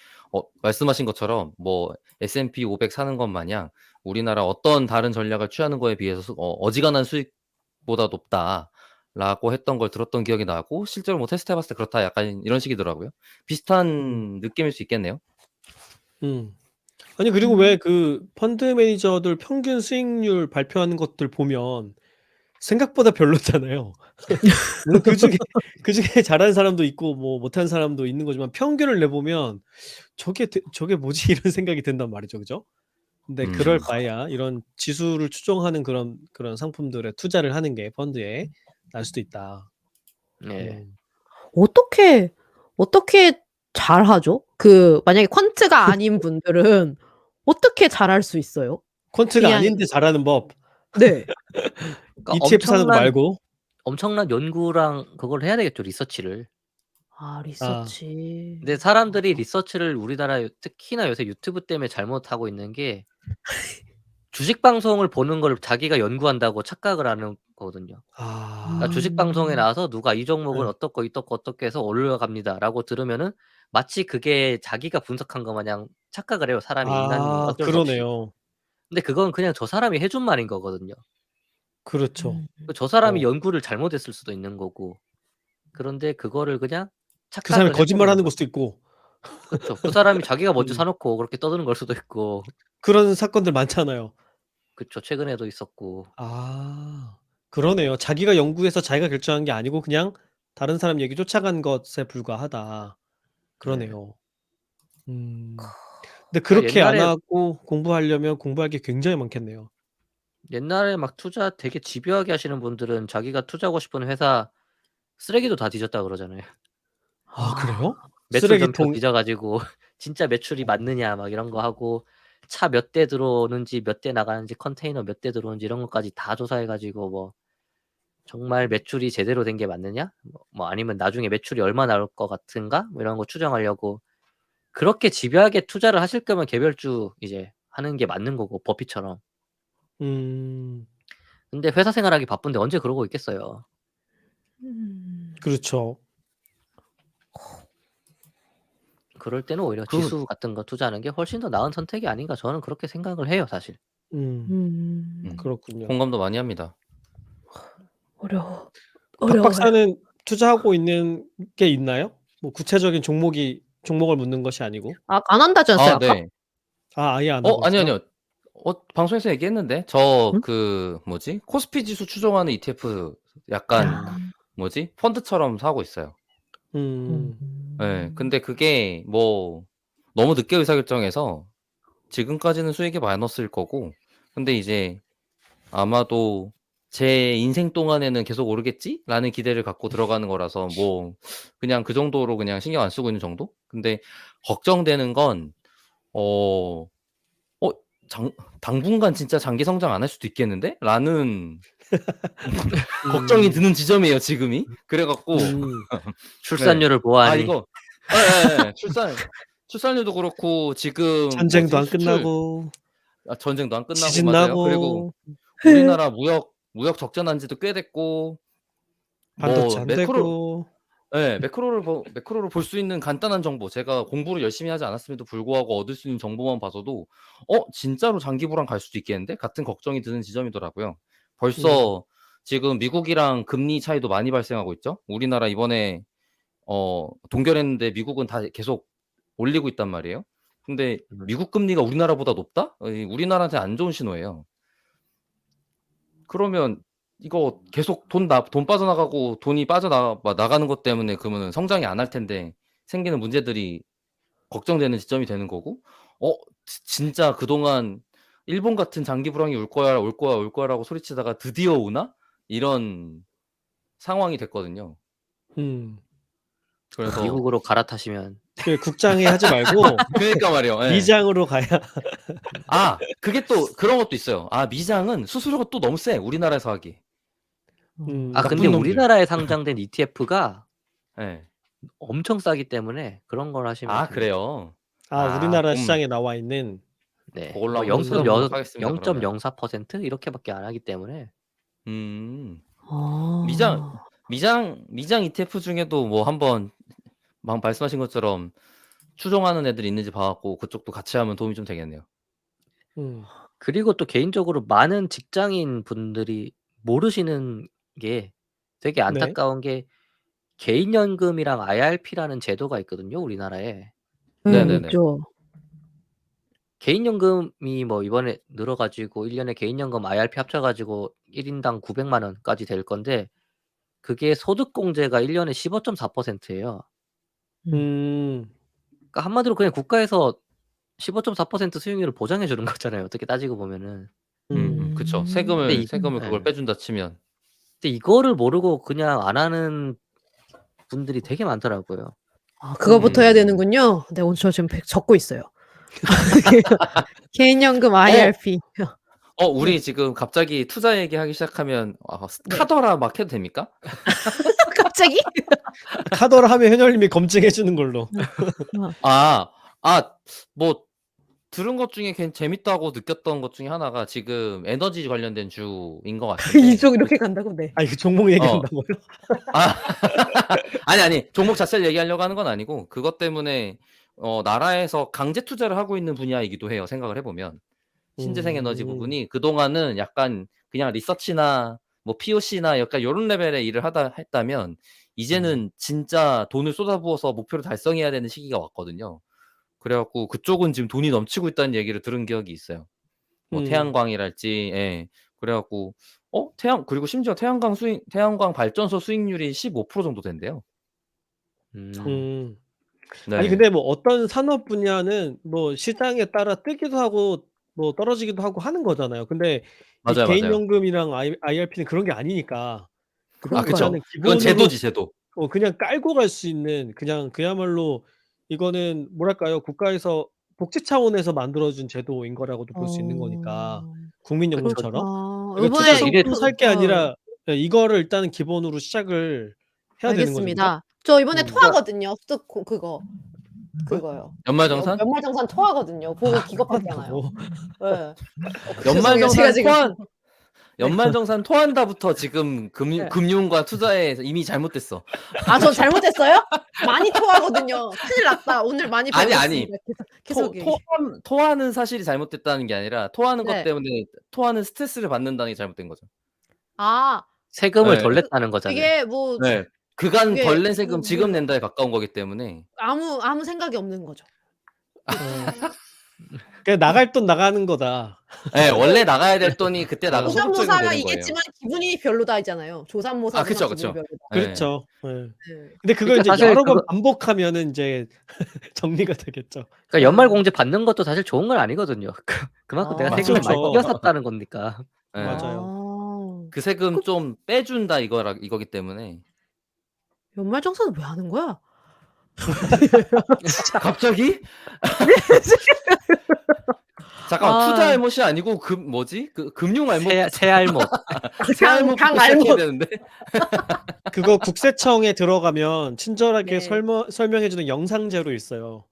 S3: 말씀하신 것처럼 뭐 S&P 500 사는 것 마냥 우리나라 어떤 다른 전략을 취하는 거에 비해서 어지간한 수익보다 높다. 라고 했던 걸 들었던 기억이 나고 실제로 뭐 테스트 해봤을 때 그렇다 약간 이런 식이더라고요. 비슷한 느낌일 수 있겠네요.
S2: 음. 아니 그리고 왜 그 펀드 매니저들 평균 수익률 발표하는 것들 보면 생각보다 별로잖아요. 물론 그중에 잘하는 사람도 있고 뭐 못하는 사람도 있는 거지만 평균을 내보면 '저게 뭐지?' 이런 생각이 든단 말이죠. 그죠? 근데 그럴 바에야 이런 지수를 추종하는 그런 상품들에 투자를 하는 게 펀드에 나을 수도 있다.
S4: 네.
S1: 어떻게 잘하죠? 만약에 퀀트가 아닌 분들은 어떻게 잘할 수 있어요?
S2: 퀀트가
S1: 그냥
S2: 아닌데 잘하는 법.
S1: 네.
S4: 그러니까
S2: ETF 사는 거 말고.
S4: 엄청난 연구랑 그걸 해야 되겠죠, 리서치를.
S2: 아.
S1: 리서치.
S4: 근데 사람들이 리서치를 우리나라 특히나 요새 유튜브 때문에 잘못하고 있는 게 주식 방송을 보는 걸 자기가 연구한다고 착각을 하는 거거든요. 그러니까 주식 방송에 나와서 누가 "이 종목은
S2: 네.
S4: 어떻고 해서 올라갑니다."라고 들으면은 마치 그게 자기가 분석한 것 마냥 착각을 해요, 사람이 인간이 어쩔 수 없이.
S2: 그러네요.
S4: 근데 그건 그냥 저 사람이 해준 말인 거거든요.
S2: 그렇죠.
S4: 저 사람이
S2: 어.
S4: 연구를 잘못했을 수도 있는 거고. 그런데 그거를 그냥
S2: 그 사람이
S4: 착각을 해 버리는
S2: 거짓말하는 걸
S4: 거죠.
S2: 수도 있고.
S4: 그쵸. 그 사람이 자기가 먼저
S2: 음.
S4: 사 놓고 그렇게 떠드는 걸 수도 있고.
S2: 그런 사건들 많잖아요.
S4: 그쵸. 최근에도 있었고.
S2: 그러네요. 자기가 연구해서 자기가 결정한 게 아니고 그냥 다른 사람 얘기 쫓아간 것에 불과하다.
S4: 네.
S2: 그러네요. 음. 근데
S4: 그러니까
S2: 그렇게 안 하고 공부하려면 공부할 게 굉장히 많겠네요.
S4: 옛날에 막 투자 되게 집요하게 하시는 분들은 자기가 투자하고 싶은 회사 쓰레기도 다 뒤졌다 그러잖아요.
S2: 그래요?
S4: 매출 전표
S2: 쓰레기통.
S4: 뒤져 가지고 진짜 매출이
S2: 어.
S4: 맞느냐 막 이런 거 하고 차 몇 대 들어오는지 몇 대 나가는지 컨테이너 몇 대 들어오는지 이런 것까지 다 조사해 가지고 뭐 정말 매출이 제대로 된 게 맞느냐? 뭐 아니면 나중에 매출이 얼마 나올 것 같은가? 뭐 이런 거 추정하려고 그렇게 집요하게 투자를 하실 거면 개별주 이제 하는 게 맞는 거고 버핏처럼.
S2: 음.
S4: 근데 회사 생활하기 바쁜데 언제 그러고 있겠어요.
S2: 그렇죠.
S4: 그럴 때는 오히려
S3: 그
S4: 지수 같은 거 투자하는 게 훨씬 더 나은 선택이 아닌가 저는 그렇게 생각을 해요 사실.
S2: 그렇군요.
S3: 공감도 많이 합니다.
S1: 어려워.
S2: 박
S1: 어려워요.
S2: 박사는 투자하고 있는 게 있나요? 뭐 구체적인 종목을 묻는 것이 아니고.
S1: 안 한다지 않았어요, 아까?
S3: 네.
S2: 아예 안 하고
S3: 아니요,
S2: 있어요?
S3: 아니요. 방송에서 얘기했는데 저
S1: 응?
S3: 뭐지? 코스피 지수 추종하는 ETF 약간 뭐지? 펀드처럼 사고 있어요.
S2: 음.
S3: 예. 근데 그게 뭐 너무 늦게 의사결정해서 지금까지는 수익이 마이너스일 거고 근데 이제 아마도 '제 인생 동안에는 계속 오르겠지?'라는 기대를 갖고 들어가는 거라서 뭐 그냥 그 정도로 그냥 신경 안 쓰고 있는 정도? 근데 걱정되는 건 어 어 장 '당분간 진짜 장기 성장 안 할 수도 있겠는데?' 라는 걱정이 드는 지점이에요 지금이. 그래 갖고
S2: 음.
S3: 네.
S4: 출산율을 보아하니
S3: 이거 예예예. 출산율도 그렇고 지금
S2: 전쟁도
S3: 뭐지?
S2: 안 끝나고
S3: 전쟁도 안 끝나고
S2: 지진
S3: 맞아요. 그리고
S2: 나고
S3: 우리나라 무역 적자난 지도 꽤 됐고
S2: 반도체
S3: 뭐
S2: 안 되고.
S3: 매크로를 볼 수 있는 간단한 정보 제가 공부를 열심히 하지 않았음에도 불구하고 얻을 수 있는 정보만 봐서도 '진짜로 장기 불안 갈 수도 있겠는데?' 같은 걱정이 드는 지점이더라고요. 벌써 지금 미국이랑 금리 차이도 많이 발생하고 있죠. 우리나라 이번에 동결했는데 미국은 다 계속 올리고 있단 말이에요. 근데 미국 금리가 우리나라보다 높다? 우리나라한테 안 좋은 신호예요. 그러면 이거 계속 돈 빠져나가고 돈이 나가는 것 때문에 그러면은 성장이 안 할 텐데 생기는 문제들이 걱정되는 지점이 되는 거고 진짜 그동안 '일본 같은 장기 불황이 올 거야, 올 거야, 올 거야.'라고 소리치다가 드디어 오나? 이런 상황이 됐거든요.
S2: 음.
S3: 그래서
S4: 미국으로 갈아타시면
S2: 국장에 하지 말고
S3: 그러니까 말이에요. 예.
S2: 미장으로 가야.
S3: 그게 또 그런 것도 있어요. 미장은 수수료가 또 너무 세 우리나라에서 하기.
S4: 근데
S2: 나쁜 놈들.
S4: 우리나라에 상장된 ETF가
S3: 예.
S4: 엄청 싸기 때문에 그런 걸 하시면 됩니다.
S3: 그래요?
S2: 우리나라
S3: 그럼
S2: 시장에 나와 있는.
S4: 네.
S3: 그걸로
S4: 뭐
S3: 한번 찾아보도록 하겠습니다 그러면.
S4: 0.04% 이렇게밖에 안 하기 때문에
S3: 음. 미장
S1: 아.
S3: 미장 ETF 중에도 뭐 한번 말씀하신 것처럼 추종하는 애들이 있는지 봐 갖고 그쪽도 같이 하면 도움이 좀 되겠네요.
S2: 음.
S4: 그리고 또 개인적으로 많은 직장인 분들이 모르시는 게 되게
S2: 네.
S4: 안타까운 게 개인연금이랑 IRP라는 제도가 있거든요, 우리나라에.
S3: 네네네.
S1: 있죠.
S4: 개인연금이 뭐 이번에 늘어 가지고 1 년에 개인연금 IRP 합쳐 가지고 1 인당 900만 원까지 될 건데 그게 소득공제가 1 년에 15.4% 예요.
S1: 음.
S2: 음.
S4: 그러니까 한마디로 그냥 국가에서 15.4% 수익률을 보장해 주는 거잖아요, 어떻게 따지고 보면은.
S3: 그쵸.
S4: 근데 이
S3: 세금을 그걸
S4: 예.
S3: 빼준다 치면.
S4: 근데 이거를 모르고 그냥 안 하는 분들이 되게 많더라고요.
S1: 아 그거부터 해야
S3: 음.
S1: 되는군요. 네 오늘 저 지금 적고 있어요. 개인연금
S3: 어.
S1: IRP. 네.
S3: 우리 지금 갑자기 투자 얘기하기 시작하면
S1: 네.
S3: 카더라 막 해도 됩니까?
S1: 갑자기?
S2: 카더라 하면 현열님이 검증해 주는 걸로.
S3: 뭐 들은 것 중에 재밌다고 느꼈던 것 중에 하나가 지금 에너지 관련된 주인 것 같은데.
S1: 이쪽 이렇게 간다고? 네.
S2: 아 이거 종목 얘기한다고요?
S3: 아 아니 종목 자체를 얘기하려고 하는 건 아니고 그것 때문에 나라에서 강제 투자를 하고 있는 분야이기도 해요, 생각을 해 보면. 신재생 에너지 부분이 그동안은 약간 그냥 리서치나 뭐 POC나 약간 요런 레벨의 일을 했다면 이제는 진짜 돈을 쏟아부어서 목표를 달성해야 되는 시기가 왔거든요. 그래 갖고 그쪽은 지금 돈이 넘치고 있다는 얘기를 들은 기억이 있어요. 뭐 태양광이랄지. 예. 그래 갖고 그리고 심지어 태양광 발전소 수익률이 15% 정도 된대요.
S2: 음. 아니
S3: 네.
S2: 근데 뭐 어떤 산업 분야는 뭐 시장에 따라 뜨기도 하고 뭐 떨어지기도 하고 하는 거잖아요. 근데 이
S3: 맞아요, 맞아요.
S2: 개인연금이랑 IRP는 그런 게 아니니까 그런
S1: 그러니까요.
S2: 분야는
S3: 그건
S2: 기본으로
S3: 제도지, 제도.
S2: 그냥 깔고 갈 수 있는 그냥 그야말로 이거는 뭐랄까요? 국가에서 복지 차원에서 만들어 준 제도인 거라고도 볼 수 있는 거니까
S4: 그쵸.
S2: 국민연금처럼.
S1: 그렇구나.
S2: 그러니까 투자
S1: 요번에
S4: 이게
S2: 상품 살 게 아니라 이거를 일단은 기본으로 시작을 해야 되는 거죠. 그죠?
S1: 알겠습니다. 저 이번에
S2: 음.
S1: 토하거든요. 그거요.
S3: 연말정산?
S1: 연말정산 토하거든요. 그거 기겁했잖아요.
S2: 한다고.
S1: 예. 죄송해요. 제가 지금
S3: 연말정산 토한다부터 지금
S1: 네.
S3: 금융과 투자에 이미 잘못됐어.
S1: 전 잘못했어요? 많이 토하거든요. 큰일 났다. 오늘 많이
S3: 아니.
S1: 배웠습니다. 계속 얘기.
S3: 토하는 사실이 잘못됐다는 게 아니라 토하는 것
S1: 네.
S3: 때문에 토하는 스트레스를 받는다는 게 잘못된 거죠.
S4: 세금을
S3: 네.
S4: 덜 냈다는 거잖아요.
S1: 이게 뭐
S3: 네. 그간
S1: 이게
S3: 덜 낸 세금 지금
S1: 몰라.
S3: 낸다에 가까운 거기 때문에.
S1: 아무 생각이 없는 거죠.
S2: 그냥 나갈 돈 나가는 거다.
S3: 예. 원래 나가야 될 돈이 그때 나가서 소극적이면
S1: 조삼모사가
S3: 되는 거예요.
S1: 이겠지만 기분이 별로다잖아요. 조삼모사지만
S3: 그쵸,
S1: 기분이
S3: 그쵸.
S1: 별로다.
S3: 예.
S2: 그렇죠. 예.
S1: 네.
S2: 근데 그걸
S4: 그러니까
S2: 이제
S4: 사실
S2: 여러 번 반복하면은 인제 정리가 되겠죠.
S4: 그러니까 연말공제 받는 것도 사실 좋은 건 아니거든요. 그만큼 내가
S1: 맞죠,
S4: 세금을 많이
S2: 그쵸.
S4: 뛰었었다는 거니까.
S3: 예.
S2: 맞아요.
S3: 그 세금 좀 빼준다 이거기 때문에.
S1: 연말정산은 왜 하는 거야?
S3: 갑자기? 잠깐만 투자 알못이 아니고 금융 알못.
S4: 새알못.
S3: 새알못부터
S1: 강
S3: 시작해야
S1: 알못.
S3: 되는데.
S2: 그거 국세청에 들어가면 친절하게
S1: 네.
S2: 설명해 주는 영상제로 있어요.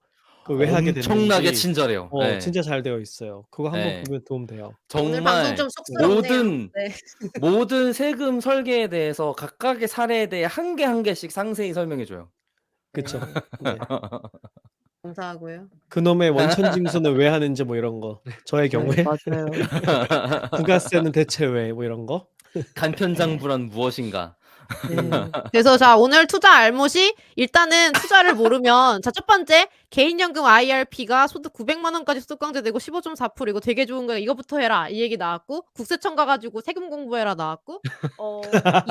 S2: 그 왜 하게 됐는지.
S3: 엄청나게 친절해요. 예.
S2: 진짜 잘 되어 있어요. 그거 한번
S3: 예.
S2: 보면 도움 돼요.
S1: 오늘 방송
S3: 정말
S1: 좀 쑥스럽네요. 네.
S3: 모든 세금 설계에 대해서 각각의 사례에 대해 한 개 한 개씩 상세히 설명해 줘요.
S2: 그쵸. 네.
S1: 감사하고요.
S2: 그놈의 원천징수는 왜 하는지 뭐 이런 거. 저의 경우에
S4: 맞아요.
S2: 부가세는 대체 왜 뭐 이런 거.
S3: 간편장부란 무엇인가.
S1: 네. 그래서 자 오늘 투자 알못이 일단은 투자를 모르면 첫 번째 개인연금 IRP가 소득 900만 원까지 소득강제되고 15.4% 이거 되게 좋은 거야. 이거부터 해라. 이 얘기 나왔고 국세청 가 가지고 세금 공부해라 나왔고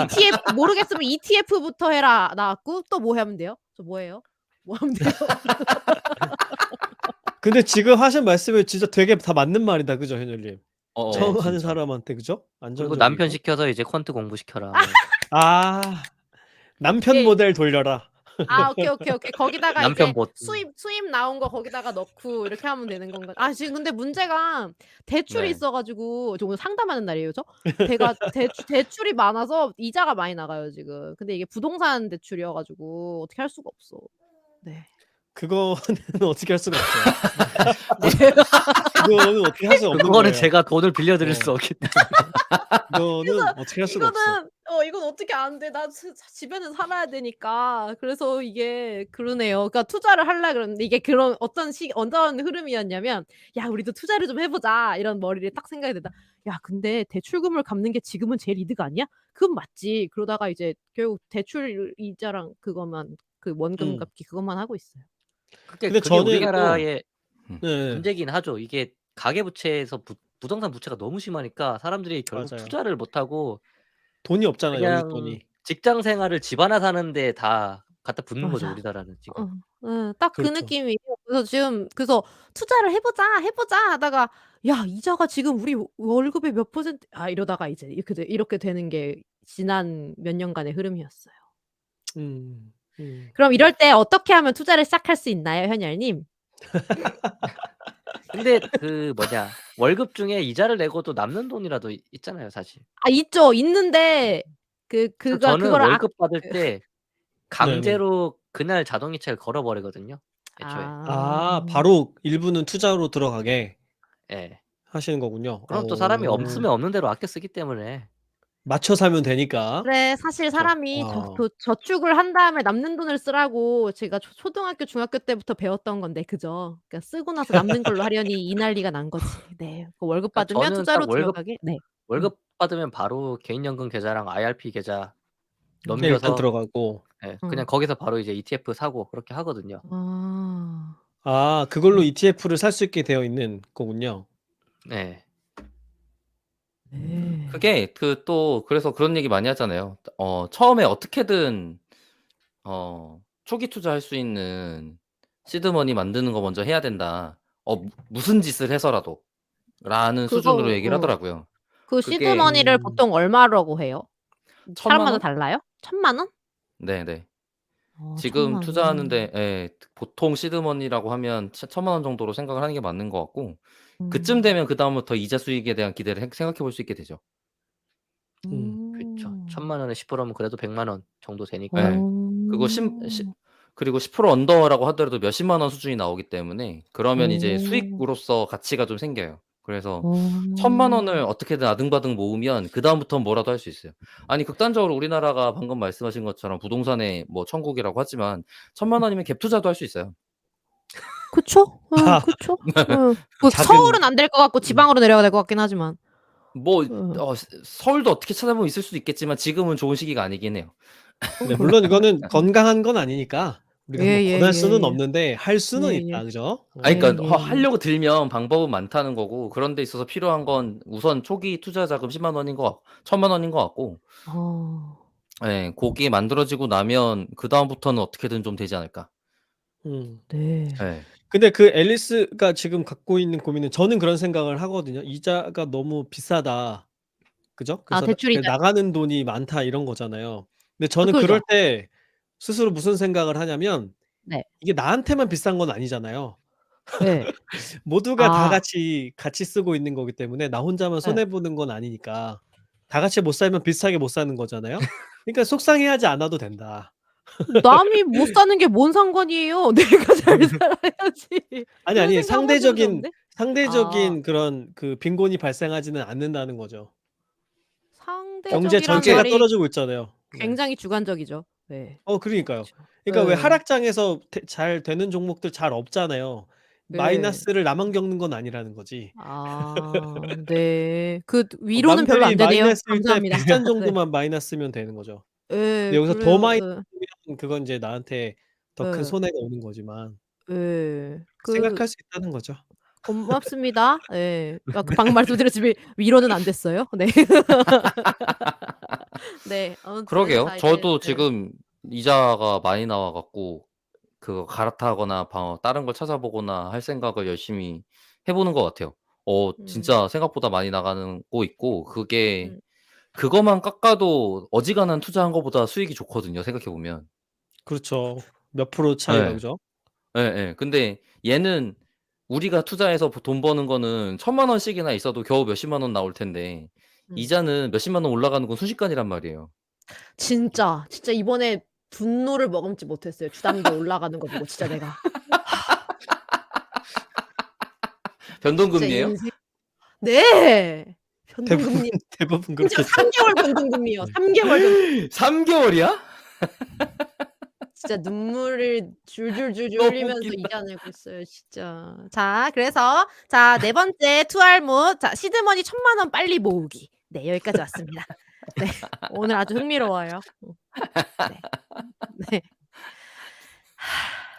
S1: ETF 모르겠으면 ETF부터 해라 나왔고 또 뭐 하면 돼요? 저 뭐해요? 뭐 하면 돼요?
S2: 근데 지금 하신 말씀이 진짜 되게 다 맞는 말이다. 그죠, 현열님? 처음
S3: 네,
S2: 하는
S3: 진짜.
S2: 사람한테 그죠?
S4: 그리고
S2: 안정적이고.
S4: 남편 시켜서 이제 퀀트 공부시켜라.
S2: 남편
S1: 네.
S2: 모델 돌려라.
S1: 오케이. 거기다가
S4: 남편
S1: 이제
S4: 봇.
S1: 수입 나온 거 거기다가 넣고 이렇게 하면 되는 건가? 지금 근데 문제가 대출이
S3: 네.
S1: 있어 가지고 저 오늘 상담하는 날이에요, 저. 대출이 많아서 이자가 많이 나가요, 지금. 근데 이게 부동산 대출이어 가지고 어떻게 할 수가 없어. 네.
S2: 그거는 어떻게 할 수가 없어요.
S1: 네.
S2: 그거는 어떻게 할 수 없는
S4: 그거는
S2: 거예요.
S4: 제가 돈을 빌려 드릴
S2: 네.
S4: 수 없기 때문에.
S2: 그거는 어떻게 할 수가 없어.
S1: 이거는 돼요. 이건 어떻게 안 돼. 나 집에는 살아야 되니까. 그래서 이게 그러네요. 그러니까 투자를 하려 그러는데 이게 그런 어떤 흐름이었냐면 '야 우리도 투자를 좀 해 보자.' 이런 머리를 딱 생각이 들다. '야 근데 대출금을 갚는 게 지금은 제일 이득 아니야?' 그건 맞지. 그러다가 이제 결국 대출 이자랑 그것만 그 원금
S2: 음.
S1: 갚기 그것만 하고 있어요.
S2: 근데
S4: 그게
S2: 저는
S4: 우리나라의
S3: 음.
S2: 네.
S4: 문제긴 하죠. 이게 가계부채에서 부동산 부채가 너무 심하니까 사람들이 결국
S2: 맞아요.
S4: 투자를 못 하고
S2: 돈이 없잖아요,
S4: 그냥
S2: 연립돈이.
S4: 직장 생활을 집 하나 사는데 다 갖다 붓는 거죠,
S1: 맞아.
S4: 우리나라는 지금.
S1: 어. 예. 딱 그
S2: 그렇죠.
S1: 느낌이에요. 그래서 '투자를 해 보자, 해 보자.' 하다가 '야 이자가 지금 우리 월급의 몇 퍼센트' 이러다가 이제 이렇게 되는 게 지난 몇 년간의 흐름이었어요.
S2: 음. 음.
S1: 그럼 이럴 때 어떻게 하면 투자를 시작할 수 있나요, 현열님?
S4: 근데 그 뭐냐 월급 중에 이자를 내고도 남는 돈이라도 있잖아요, 사실.
S1: 있죠. 있는데
S4: 그래서 저는
S1: 그거를
S4: 월급 받을 때
S2: 네네.
S4: 강제로 그날 자동이체를 걸어 버리거든요, 애초에.
S2: 아
S1: 아.
S2: 바로 일부는 투자로 들어가게
S4: 예.
S2: 하시는 거군요.
S4: 그럼 또 사람이
S2: 어.
S4: 없으면 없는 대로 아껴 쓰기 때문에.
S2: 맞춰 사면 되니까.
S1: 그래 사실
S4: 그쵸.
S1: 사람이
S2: 아.
S1: 저축을 한 다음에 남는 돈을 쓰라고 제가 초등학교, 중학교 때부터 배웠던 건데 그죠? 그러니까 쓰고 나서 남는 걸로 하려니 이 난리가 난 거지. 네. 그 월급
S4: 그러니까
S1: 받으면
S4: 저는 딱
S1: 투자로 들어가게 네. 음.
S4: 월급 받으면 바로 개인연금 계좌랑 IRP 계좌
S2: 일단
S4: 넘겨서
S2: 들어가고.
S4: 예 그냥
S1: 어.
S4: 거기서 바로 이제 ETF 사고 그렇게 하거든요.
S1: 아.
S2: 아 그걸로
S1: 네.
S2: ETF를 살 수 있게 되어 있는 거군요.
S4: 네.
S1: 네.
S3: 그게 또 그래서 그런 얘기 많이 하잖아요. 처음에 어떻게든 초기 투자할 수 있는 시드머니 만드는 거 먼저 해야 된다. 무슨 짓을 해서라도 라는 수준으로
S1: 그거
S3: 얘기를 하더라고요.
S1: 그
S3: 그게
S1: 시드머니를 보통 얼마라고 해요?
S3: 1,000,000
S1: 사람마다
S3: 원?
S1: 달라요? 1,000,000 원?
S3: 네네. 지금
S1: 1,000,000 원.
S3: 투자하는데 보통 시드머니라고 하면 1,000,000 원 정도로 생각을 하는 게 맞는 것 같고 그쯤
S1: 음.
S3: 되면 그다음부터 이자 수익에 대한 기대를 생각해 볼 수 있게 되죠.
S4: 그쵸.
S1: 음.
S4: 1,000만 원에 10%면 그래도 100만 원 정도 되니까.
S3: 예. 그거 그리고 10% 언더라고 하더라도 몇십만 원 수준이 나오기 때문에 그러면 이제
S1: 어.
S3: 수익으로서 가치가 좀 생겨요. 그래서
S1: 어.
S3: 1,000,000 원을 어떻게든 아등바등 모으면 그다음부터는 뭐라도 할 수 있어요. 아니 극단적으로 우리나라가 방금 말씀하신 것처럼 부동산의 뭐 천국이라고 하지만 1,000,000 원이면 갭 투자도 할 수 있어요.
S1: 그쵸.
S2: 아
S1: 그쵸. 그
S2: 작은
S1: 서울은 안 될 것 같고 지방으로 내려가야 될 것 같긴 하지만.
S3: 뭐
S1: 어.
S3: 서울도 어떻게 찾아보면 있을 수도 있겠지만 지금은 좋은 시기가 아니긴 해요.
S2: 네 물론
S1: 그렇죠.
S2: 이거는 건강한 건 아니니까 우리가 뭐 권할 수는
S1: 예예예예.
S2: 없는데 할 수는
S1: 예예.
S2: 있다. 그죠?
S3: 그러니까
S1: 예예예.
S3: 하려고 들면 방법은 많다는 거고 그런 데 있어서 필요한 건 우선 초기 투자 자금 10만 원인 거 1,000만 원인 것 같고
S1: 어.
S3: 예 고게 만들어지고 나면 그다음부터는 어떻게든 좀 되지 않을까.
S2: 음.
S1: 네.
S3: 예.
S2: 근데 그 앨리스가 지금 갖고 있는 고민은 저는 그런 생각을 하거든요. '이자가 너무 비싸다.' 그죠? 그래서
S1: 대출 이자.
S2: 나가는 돈이 많다 이런 거잖아요. 근데 저는 그럴
S1: 그죠.
S2: 때 스스로 무슨 생각을 하냐면
S1: 네.
S2: 이게 나한테만 비싼 건 아니잖아요.
S1: 예.
S2: 모두가 다
S1: 아.
S2: 같이 쓰고 있는 거기 때문에 나 혼자만
S1: 예.
S2: 손해 보는 건 아니니까 다 같이 못 살면 비슷하게 못 사는 거잖아요. 그러니까 속상해하지 않아도 된다.
S1: 남이 못 사는 게 뭔 상관이에요. 내가 잘 살아야지.
S2: 아니,
S1: 그런
S2: 아니.
S1: 생각 한번 해본 적 없는데? 아.
S2: 상대적인 그런 그 빈곤이 발생하지는 않는다는 거죠. 경제
S1: 상대적이란
S2: 전체가
S3: 그게
S1: 말이
S2: 떨어지고 있잖아요. 네.
S1: 굉장히 주관적이죠. 네.
S2: 그러니까요.
S1: 그쵸.
S2: 그러니까 왜
S1: 예.
S2: 하락장에서 잘 되는 종목들 잘 없잖아요.
S1: 예.
S2: 마이너스를 나만 겪는 건 아니라는 거지.
S1: 네. 그 위로는 별로
S2: 남들이
S1: 안 되네요.
S2: 마이너스일 때
S1: 감사합니다.
S2: 비슷한
S1: 네.
S2: 정도만 마이너스면 되는 거죠. 근데
S1: 예.
S2: 여기서 더
S1: 그래요.
S2: 마이너스면 그건 이제 나한테 더 큰
S1: 예.
S2: 손해가 오는 거지만
S1: 예.
S2: 생각할 수 있다는 거죠.
S1: 고맙습니다. 예. 방금 말씀드렸지만 위로는 안 됐어요. 네. 네. 저희는
S3: 그러게요.
S1: 다 이제
S3: 저도 지금 이자가 많이 나와 갖고 그거 갈아타거나 다른 걸 찾아보거나 할 생각을 열심히 해 보는 것 같아요.
S1: 음.
S3: 진짜 생각보다 많이 나가는 거 있고 그게
S1: 음.
S3: 그거만 깎아도 어지간한 투자한 거보다 수익이 좋거든요, 생각해 보면.
S2: 그렇죠. 몇 프로 차이가
S3: 예.
S2: 그죠?
S3: 예예. 근데 얘는 우리가 투자해서 돈 버는 거는 1,000,000 원씩이나 있어도 겨우 몇십만 원 나올 텐데
S1: 음.
S3: 이자는 몇십만 원 올라가는 건 순식간이란 말이에요.
S1: 진짜 이번에 분노를 머금지 못했어요. 주담대 올라가는 거 보고 진짜 내가. 진짜
S3: 변동금리예요?
S1: 인생 네. 변동금리
S2: 대부분
S1: 심지어
S2: 그렇겠죠.
S1: 3개월 변동금리요.
S2: 네.
S1: 3개월 변
S3: 3개월이야?
S1: 진짜 눈물을 줄줄줄줄
S3: 너무
S1: 흘리면서
S3: 웃긴다.
S1: 이겨내고 있어요 진짜. 자 그래서 자 네 번째 투알못 자 시드머니 1,000,000원 빨리 모으기. 네 여기까지 왔습니다. 네 오늘 아주 흥미로워요. 네. 네.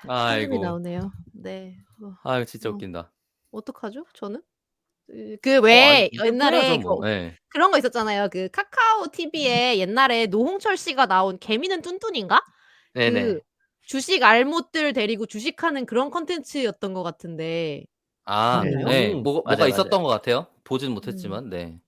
S1: 한숨이
S3: 아이고.
S1: 나오네요. 네.
S3: 아유 진짜
S1: 어
S3: 웃긴다.
S1: 어떡하죠 저는? 그
S3: 아니
S1: 왜
S3: 좀
S1: 옛날에
S3: 해야죠 뭐. 예.
S1: 그런 거 있었잖아요. 그 카카오 TV에 옛날에 노홍철 씨가 나온 개미는 뚠뚠인가? 그
S4: 네네.
S1: 주식 알못들 데리고 주식하는 그런 콘텐츠였던 것 같은데
S3: 아
S1: 기억나요?
S3: 네.
S2: 음.
S3: 뭐가
S4: 맞아요, 맞아요.
S3: 있었던 것 같아요. 보진
S1: 음.
S3: 못했지만. 네.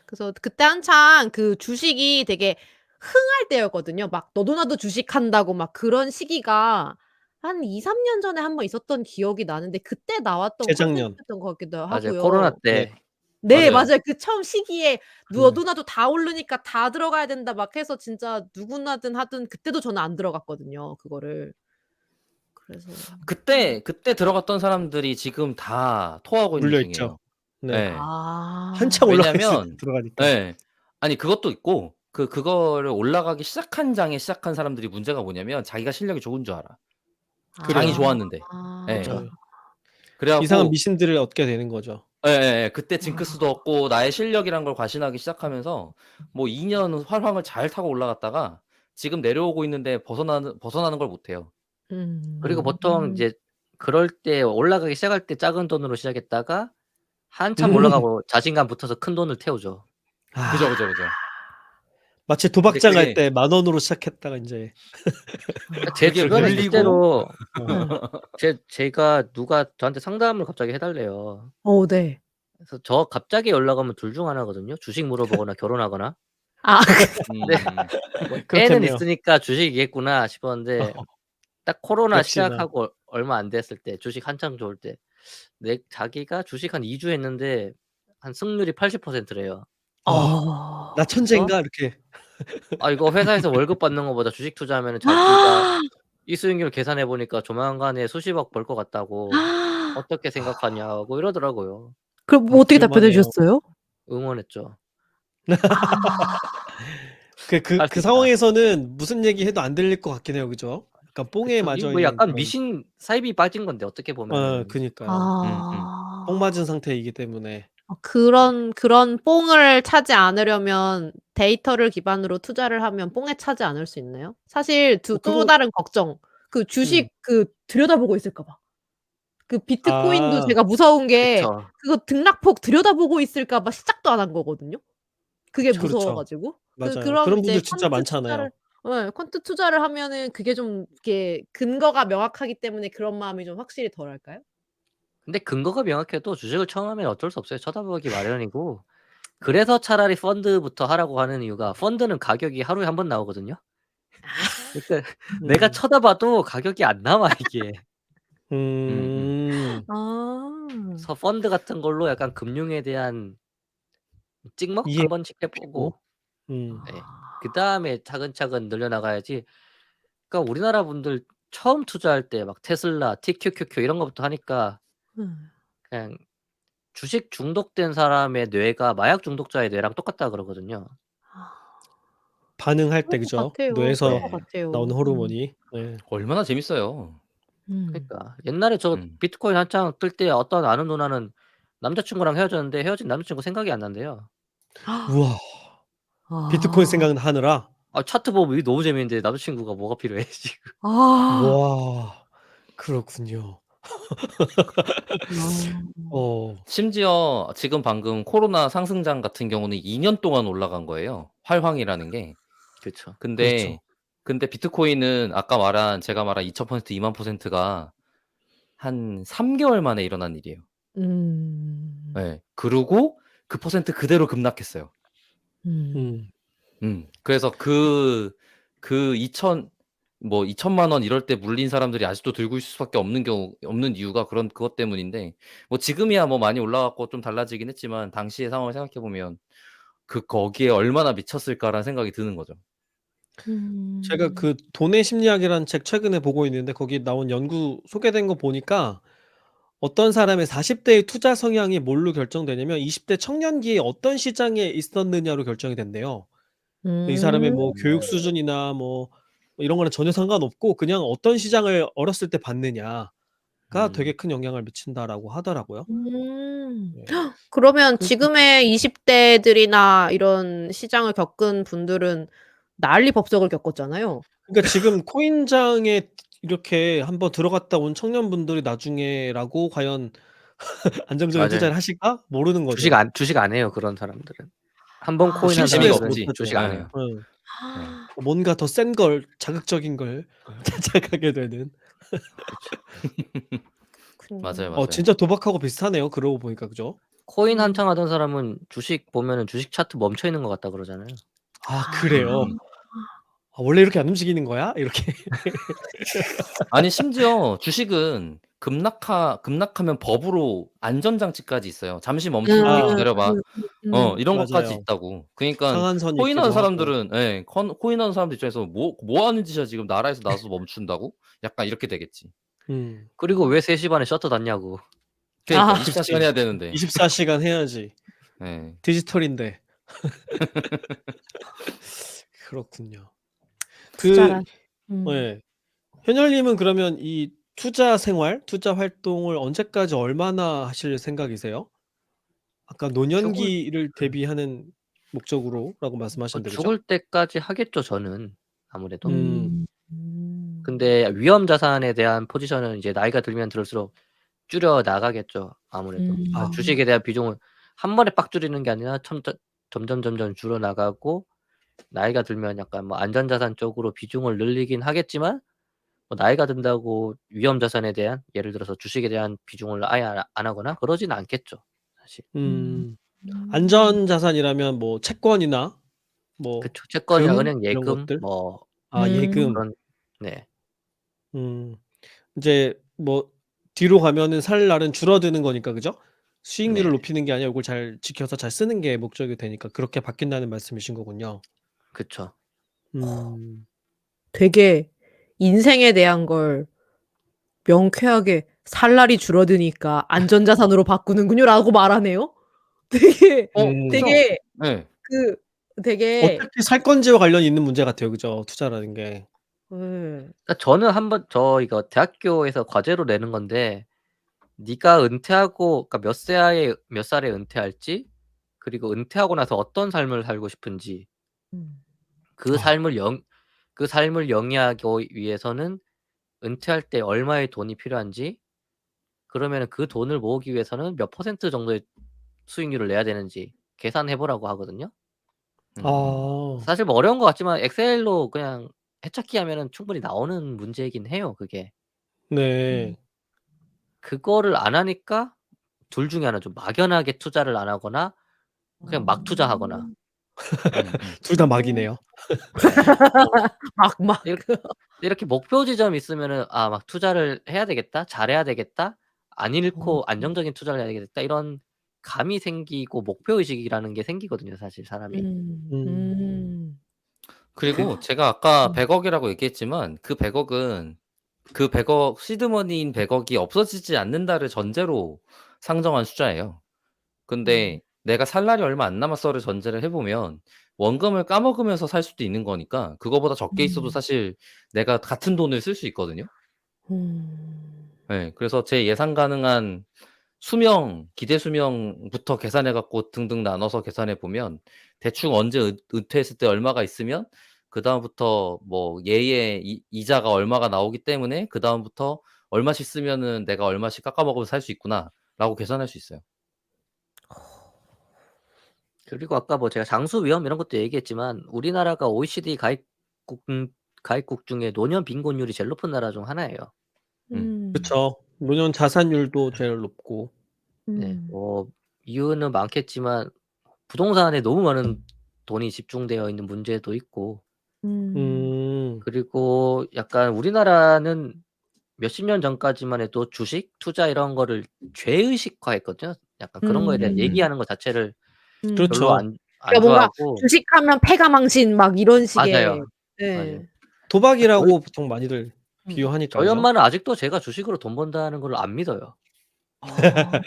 S1: 그래서 그때 한창 그 주식이 되게 흥할 때였거든요. 막 너도 나도 주식한다고 막 그런 시기가 한 2-3년 전에 한 번 있었던 기억이 나는데 그때 나왔던
S2: 재작년.
S1: 콘텐츠였던 것 같기도
S4: 맞아요. 코로나
S1: 하고요.
S2: 네.
S4: 때.
S1: 네
S3: 맞아요.
S1: 맞아요. 그 처음 시기에
S2: 음.
S1: 너도 나도 다 오르니까 다 들어가야 된다 막 해서 진짜 누구나든 하든 그때도 저는 안 들어갔거든요 그거를. 그래서
S3: 그때 들어갔던 사람들이 지금 다 토하고 있는
S2: 물려 있죠.
S3: 중이에요.
S2: 네.
S3: 예.
S1: 아.
S2: 한참 올라가 있을 때
S3: 왜냐면
S2: 들어가니까.
S3: 예. 아니 그것도 있고 그거를 올라가기 시작한 장에 시작한 사람들이 문제가 뭐냐면 자기가 실력이 좋은 줄 알아. 장이
S2: 그래요.
S3: 좋았는데. 예.
S1: 아.
S2: 네.
S3: 그래
S2: 이상한
S3: 갖고
S2: 미신들을 얻게 되는 거죠.
S3: 예예예. 그때 징크스도
S1: 아.
S3: 없고 나의 실력이란 걸 과신하기 시작하면서 뭐 2년 활황을 잘 타고 올라갔다가 지금 내려오고 있는데 벗어나는 걸 못 해요.
S4: 그리고
S2: 음.
S4: 보통 이제 그럴 때 올라가기 시작할 때 작은 돈으로 시작했다가 한참
S2: 음.
S4: 올라가고 자신감 붙어서 큰 돈을 태우죠.
S2: 아.
S3: 그죠.
S2: 마치
S3: 근데
S2: 도박장 갈
S3: 그게
S2: 때 10,000원으로 시작했다가 인제
S4: 그러니까 제
S3: 그게
S4: 주변에
S3: 물리고
S4: 실제로
S2: 어.
S4: 제가 누가 저한테 상담을 갑자기 해 달래요.
S1: 네.
S4: 그래서 저 갑자기 연락 오면 둘 중 하나거든요. 주식 물어보거나 결혼하거나.
S1: 아
S4: 근데
S3: 음.
S4: 뭐 애는
S2: 그렇겠네요.
S4: 있으니까 주식이겠구나 싶었는데
S2: 어.
S4: 딱 코로나
S2: 역시나.
S4: 시작하고 얼마 안 됐을 때 주식 한창 좋을 때 자기가 주식 한 2주 했는데 한 승률이 80% 래요.
S2: 아.
S1: 어.
S2: '나
S4: 그래서
S2: 천재인가?' 이렇게.
S4: "아 이거 회사에서 월급 받는 것보다 주식 투자하면은 잘 뛰다." 이 수익률 계산해 보니까 조만간에 수십억 벌 것 같다고 "어떻게 생각하냐."고 이러더라고요.
S1: 그럼
S2: 아
S1: 뭐 어떻게 답변해
S2: 그럴만해요.
S1: 주셨어요?
S4: 응원했죠.
S1: 아.
S2: 그
S4: "할 수
S2: 그
S4: 있다."
S2: 상황에서는 무슨 얘기해도 안 들릴 것 같긴 해요. 그죠? 약간 뽕에
S4: 그쵸. 이거
S2: 맞아
S4: 뭐
S2: 있는
S4: 약간
S2: 그런.
S4: 미신 사이비 빠진 건데 어떻게 보면은.
S2: 그니까요. 뽕
S1: 아.
S2: 맞은 상태이기 때문에.
S1: 그런 뽕을 차지 않으려면 데이터를 기반으로 투자를 하면 뽕에 차지 않을 수 있나요? 사실 또
S2: 그거
S1: 다른 걱정. 그
S2: 음.
S1: 주식 들여다보고 있을까 봐. 그 비트코인도
S2: 아
S1: 제가 무서운 게
S4: 그쵸.
S1: 그거 등락폭 들여다보고 있을까 봐 시작도 안 한 거거든요. 그게
S2: 그쵸,
S1: 무서워
S2: 그렇죠.
S1: 가지고.
S2: 맞아요.
S1: 그럼
S2: 그런
S1: 이제
S2: 분들 진짜 많잖아요.
S1: 퀀트 투자를 하면은 그게 좀 이렇게 근거가 명확하기 때문에 그런 마음이 좀 확실히 덜할까요?
S4: 근데 근거가 명확해도 주식을 처음 하면 어쩔 수 없어요. 쳐다보기 마련이고. 그래서 차라리 펀드부터 하라고 하는 이유가 펀드는 가격이 하루에 한 번 나오거든요. 그러니까 내가
S2: 음.
S4: 쳐다봐도 가격이 안 나와 이게.
S3: 음음.
S2: 음.
S1: 아.
S4: 그래서 펀드 같은 걸로 약간 금융에 대한 찍먹 한 번씩 해
S2: 이해시키고.
S4: 보고
S2: 음.
S4: 예.
S1: 아.
S4: 그다음에 차근차근 늘려나가야지. 그러니까 우리나라 분들 처음 투자할 때 막 테슬라, TQQQ 이런 것부터 하니까
S1: 음.
S4: 그냥 주식 중독된 사람의 뇌가 마약 중독자의 뇌랑 똑같다 그러거든요.
S2: 반응할 때
S1: 그럴 것
S2: 그죠?
S1: 같아요. 그럴
S2: 뇌에서
S1: 것
S4: 네.
S2: 나오는
S1: 같아요.
S2: 호르몬이. 네.
S3: 얼마나 재밌어요.
S1: 음.
S4: 그러니까 옛날에 저
S3: 음.
S4: 비트코인 한창 뜰 때 어떤 아는 누나는 남자 친구랑 헤어졌는데 헤어진 남자 친구 생각이 안 난대요.
S2: 우와. 비트코인
S1: 아.
S2: 생각하느라.
S4: 아 차트 보면 이게 너무 재밌는데 남자 친구가 뭐가 필요해 지금.
S1: 아.
S2: 와. 그렇군요.
S1: 그렇구나.
S2: 어.
S3: 심지어 지금 방금 코로나 상승장 같은 경우는 2년 동안 올라간 거예요, 활황이라는 게.
S4: 그쵸.
S2: 그렇죠.
S3: 근데 비트코인은 아까 제가 말한 2,000% 20,000%가 한 3 개월 만에 일어난 일이에요.
S1: 음.
S3: 예. 그러고 그 퍼센트 그대로 급락했어요.
S1: 음.
S2: 음.
S3: 그래서 그 2천 뭐 2,000,000원 이럴 때 물린 사람들이 아직도 들고 있을 수밖에 없는 이유가 그것 때문인데 뭐 지금이야 뭐 많이 올라갔고 좀 달라지긴 했지만 당시의 상황을 생각해 보면 거기에 얼마나 미쳤을까라는 생각이 드는 거죠.
S2: 제가
S1: 음.
S2: 그 돈의 심리학이라는 책 최근에 보고 있는데 거기 나온 연구 소개된 거 보니까 어떤 사람의 40 대의 투자 성향이 뭘로 결정되냐면 20대 청년기에 어떤 시장에 있었느냐로 결정이 된대요. 이 사람의
S1: 음.
S2: 뭐 교육 수준이나 뭐 이런 거는 전혀 상관없고 그냥 어떤 시장을 어렸을 때 봤느냐가 되게
S4: 음.
S2: 큰 영향을 미친다라고 하더라고요.
S1: 음.
S2: 네.
S1: 그러면
S2: 그래서
S1: 지금의 20 대들이나 이런 시장을 겪은 분들은 난리 법석을 겪었잖아요.
S2: 그러니까 지금 코인장에 이렇게 한번 들어갔다 온 청년분들이 나중에라고 과연 안정적인
S4: 맞아요.
S2: 투자를 하실까? 모르는 거죠.
S4: 주식 안 해요, 그런 사람들은. 한 번
S1: 아.
S4: 코인 한
S3: 심리가
S2: 심심해서
S4: 사람들은
S3: 없지.
S4: 주식
S2: 못하죠.
S4: 안
S3: 예.
S4: 해요.
S2: 응.
S3: 네.
S2: 뭔가 더 센 걸 자극적인 걸 찾아가게 되는.
S4: 그쵸.
S3: 맞아요,
S1: 그렇군요.
S3: 맞아요.
S2: 진짜 도박하고 비슷하네요, 그러고 보니까. 그죠?
S4: 코인
S1: 음.
S4: 한창 하던 사람은 주식 보면은 주식 차트 멈춰 있는 것 같다 그러잖아요.
S2: 아
S1: 아.
S2: 그래요?
S3: 음.
S2: '아 원래 이렇게 안 움직이는 거야?' 이렇게.
S3: 아니 심지어 주식은 급락하면 법으로 안전장치까지 있어요. "잠시 멈출게
S2: 아
S3: 기다려 봐." 이런 것까지
S2: 맞아요.
S3: 있다고. 그러니깐
S2: 상한선이
S3: 코인하는
S2: 있기도 하고.
S3: 사람들은 예 코인하는 사람들 입장에서 '뭐 하는 짓이야 지금 나라에서 나서서 멈춘다고?' 약간 이렇게 되겠지.
S2: 음.
S4: 그리고 왜 3시 반에 셔터 닫냐고.
S3: 그러니까
S1: 아.
S3: 24 시간
S2: 그치.
S3: 해야 되는데.
S2: 24 시간 해야지.
S3: 예.
S2: 디지털인데. 그렇군요. 그
S1: 투자란. 음.
S2: 예. 현열님은 그러면 이 투자 생활, 투자 활동을 언제까지 얼마나 하실 생각이세요? 아까
S4: 죽을
S2: 노년기를 대비하는 목적으로라고 말씀하셨는데 그죠?
S4: 죽을 때까지 하겠죠, 저는 아무래도.
S2: 음.
S1: 음. 음.
S4: 근데 위험 자산에 대한 포지션은 이제 나이가 들면 들을수록 줄여 나가겠죠, 아무래도. 그러니까
S2: 아
S1: 음.
S4: 주식에 대한 비중을 한 번에 빡 줄이는 게 아니라 점점 줄어 나가고 나이가 들면 약간 뭐 안전자산 쪽으로 비중을 늘리긴 하겠지만 뭐 나이가 든다고 위험 자산에 대한 예를 들어서 주식에 대한 비중을 아예 안 하거나 그러진 않겠죠, 사실.
S1: 음.
S2: 음.
S1: 음.
S2: 안전 자산이라면 뭐 채권이나 뭐
S4: 그쵸. 채권이나
S2: 금
S4: 은행
S2: 이런
S4: 예금
S2: 것들?
S4: 뭐
S2: 아 예금.
S4: 그런 네.
S2: 음. 인제 뭐 뒤로 가면은 살 날은 줄어드는 거니까 그죠? 수익률을
S4: 네.
S2: 높이는 게 아니라 요걸 잘 지켜서 잘 쓰는 게 목적이 되니까 그렇게 바뀐다는 말씀이신 거군요.
S4: 그쵸.
S2: 음.
S1: 되게 인생에 대한 걸 명쾌하게 "살 날이 줄어드니까 안전자산으로 바꾸는군요."라고 말하네요. 되게
S2: 음.
S3: 그죠.
S1: 되게
S3: 예.
S1: 그 되게
S2: 어차피 살 건지와 관련이 있는 문제 같아요. 그죠? 투자라는 게.
S1: 예.
S4: 그러니까 저는 저 이거 대학교에서 과제로 내는 건데 네가 은퇴하고 그러니까 몇 살에 은퇴할지 그리고 은퇴하고 나서 어떤 삶을 살고 싶은지
S1: 음.
S4: 그
S2: 아.
S4: 삶을 영 그 삶을 영위하기 위해서는 은퇴할 때 얼마의 돈이 필요한지 그러면은 그 돈을 모으기 위해서는 몇 퍼센트 정도의 수익률을 내야 되는지 계산해 보라고 하거든요.
S2: 아.
S4: 사실 뭐 어려운 것 같지만 엑셀로 그냥 해찾기 하면은 충분히 나오는 문제이긴 해요 그게.
S1: 음.
S2: 네.
S4: 그거를 안 하니까 둘 중에 하나죠. 막연하게 투자를 안 하거나 그냥 막 투자하거나.
S1: 아.
S2: 둘 다
S1: 어.
S2: 막이네요.
S4: 뭐
S1: 막.
S4: 이렇 이렇게 목표 지점이 있으면은 '아 막 투자를 해야 되겠다. 잘해야 되겠다. 안 잃고 안정적인 투자를 해야 되겠다.' 이런 감이 생기고 목표 의식이라는 게 생기거든요 사실 사람이.
S1: 음.
S2: 음.
S1: 음.
S3: 그리고 제가 아까
S1: 음.
S3: 100억 이라고 얘기했지만 그 100억은 그 100억 시드머니인 100억이 없어지지 않는다를 전제로 상정한 숫자예요.
S1: 음.
S3: 근데 내가 살 날이 얼마 안 남았어를 전제를 해 보면 원금을 까먹으면서 살 수도 있는 거니까 그거보다 적게 있어도
S1: 음.
S3: 사실 내가 같은 돈을 쓸 수 있거든요.
S1: 음.
S3: 예. 그래서 제 예상 가능한 수명, 기대 수명부터 계산해 갖고 등등 나눠서 계산해 보면 대충 언제 은퇴했을 때 얼마가 있으면 그다음부터 뭐 얘의 이자가 얼마가 나오기 때문에 그다음부터 얼마씩 쓰면은 '내가 얼마씩 깎아 먹으면서 살 수 있구나.'라고 계산할 수 있어요.
S4: 그리고 아까 뭐 제가 장수 위험 이런 것도 얘기했지만 우리나라가 OECD 가입국 중에 노년 빈곤율이 제일 높은 나라 중 하나예요.
S3: 음.
S1: 음.
S2: 그쵸. 노년 자산율도 제일 높고.
S4: 네.
S1: 음.
S4: 뭐 이유는 많겠지만 부동산에 너무 많은 돈이 집중되어 있는 문제도 있고
S1: 음.
S2: 음.
S4: 그리고 약간 우리나라는 몇십 년 전까지만 해도 주식, 투자 이런 거를 죄의식화했거든요. 약간 그런 거에 대한
S1: 음.
S4: 얘기하는 거 자체를
S1: 음.
S4: 별로
S2: 그렇죠.
S4: 안
S1: 그러니까 뭔가
S4: 좋아하고
S1: 주식하면 패가망신 막 이런 식의
S4: 맞아요. 맞아요.
S1: 예.
S2: 도박이라고 보통 많이들
S1: 음.
S2: 비유하니까
S4: 저희
S2: 그죠?
S4: 엄마는 아직도 제가 주식으로 돈 번다는 걸 안 믿어요.
S1: 아.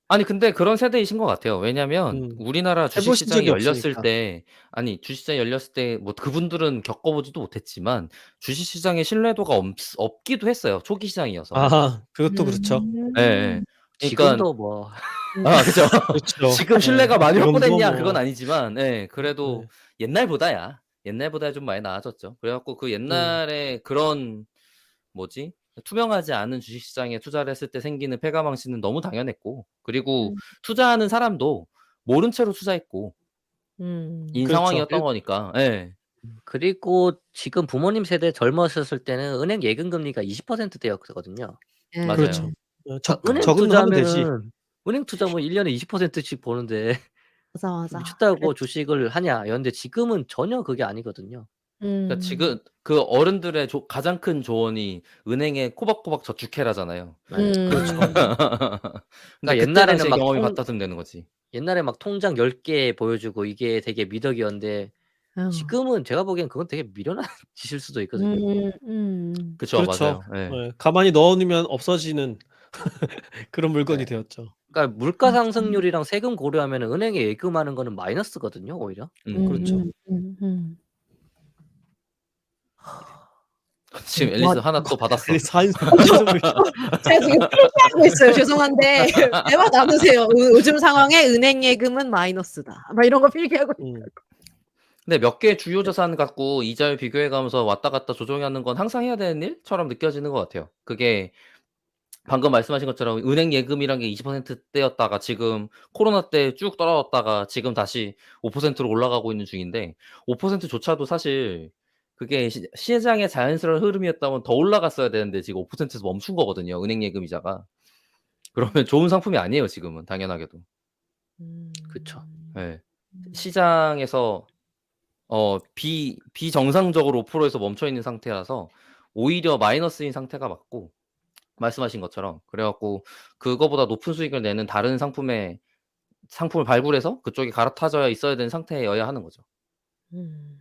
S3: 아니 근데 그런 세대이신 것 같아요. 왜냐면
S2: 음.
S3: 우리나라
S2: 해 보신
S3: 주식시장이
S2: 적이
S3: 열렸을
S2: 없으니까.
S3: 때 아니 주식시장이 열렸을 때 뭐 그분들은 겪어보지도 못했지만 주식시장의 신뢰도가 없기도 했어요, 초기 시장이어서.
S2: 아 그것도 그렇죠.
S3: 예예.
S1: 음.
S3: 그러니깐
S4: 지금도 뭐
S1: 음.
S3: 그죠.
S2: 그렇죠.
S3: 지금
S2: 예.
S3: 신뢰가 많이
S2: 지금도
S3: 확보됐냐 그건
S2: 뭐
S3: 아니지만 그래도
S2: 네.
S3: 옛날보다야 좀 많이 나아졌죠. 그래 갖고 그
S2: 음.
S3: 옛날에 그런 뭐지? 투명하지 않은 주식시장에 투자를 했을 때 생기는 패가망신은 너무 당연했고 그리고
S1: 음.
S3: 투자하는 사람도 모른 채로 투자했고 인
S2: 그렇죠.
S3: 상황이었던 거니까. 예.
S4: 그리고 지금 부모님 세대 젊으셨을 때는 은행 예금 금리가 20%대였거든요.
S1: 예.
S2: 그렇죠.
S3: 맞아요.
S4: 그러니까
S2: 적
S4: 은행
S2: 적응을 하면 되지.
S4: 투자하면은 은행 투자 뭐 1 년에 20%씩 버는데
S1: 맞아, 맞아.
S4: 미쳤다고
S1: 그랬지.
S4: 주식을 하냐 이랬는데 지금은 전혀 그게 아니거든요.
S3: 그러니까
S1: 음.
S3: 지금 그 어른들의 가장 큰 조언이 "은행에 꼬박꼬박 저축해라잖아요.
S4: 네. 그렇죠.
S1: 음.
S3: 근데
S4: 그러니까
S3: 그때
S4: 옛날에는
S3: 당시에
S4: 막
S3: 경험이 바탕이 되는 거지.
S4: 옛날에 막 통장 10개 보여주고 이게 되게 미덕이었는데
S1: 어.
S4: 지금은 제가 보기엔 그건 되게 미련한 짓일 수도 있거든요.
S1: 음.
S3: 그쵸.
S2: 그렇죠.
S3: 맞아요. 예.
S2: 예. 가만히 넣어 놓으면 없어지는 그런 물건이
S4: 네.
S2: 되었죠.
S4: 그러니까 물가
S1: 맞아.
S4: 상승률이랑 세금 고려하면은 은행에 예금하는 거는 마이너스거든요, 오히려.
S2: 그렇죠.
S1: 음.
S3: 지금
S1: 뭐
S3: 앨리스 하나 또 받았어.
S2: 앨리스 한숨 돌리시
S1: 제가 지금 필기하고 있어요. 죄송한데 대화 나누세요. 요즘 상황에 은행 예금은 마이너스다." 막 이런 거 필기하고
S2: 음.
S3: 근데 몇 개의 주요 자산 갖고 이자율 비교해 가면서 왔다 갔다 조정하는 건 항상 해야 되는 일처럼 느껴지는 것 같아요. 그게 방금 말씀하신 것처럼 은행 예금이란 게 20% 대였다가 지금 코로나 때 쭉 떨어졌다가 지금 다시 5%로 올라가고 있는 중인데 5% 조차도 사실 그게 시장의 자연스러운 흐름이었다면 더 올라갔어야 되는데 지금 5%에서 멈춘 거거든요, 은행 예금 이자가. 그러면 좋은 상품이 아니에요, 지금은 당연하게도.
S4: 그쵸.
S3: 예. 시장에서 비정상적으로 5% 에서 멈춰 있는 상태라서 오히려 마이너스인 상태가 맞고 말씀하신 것처럼 그래 갖고 그거보다 높은 수익을 내는 다른 상품을 발굴해서 그쪽이 갈아타져 있어야 되는 상태여야 하는 거죠.
S1: 음.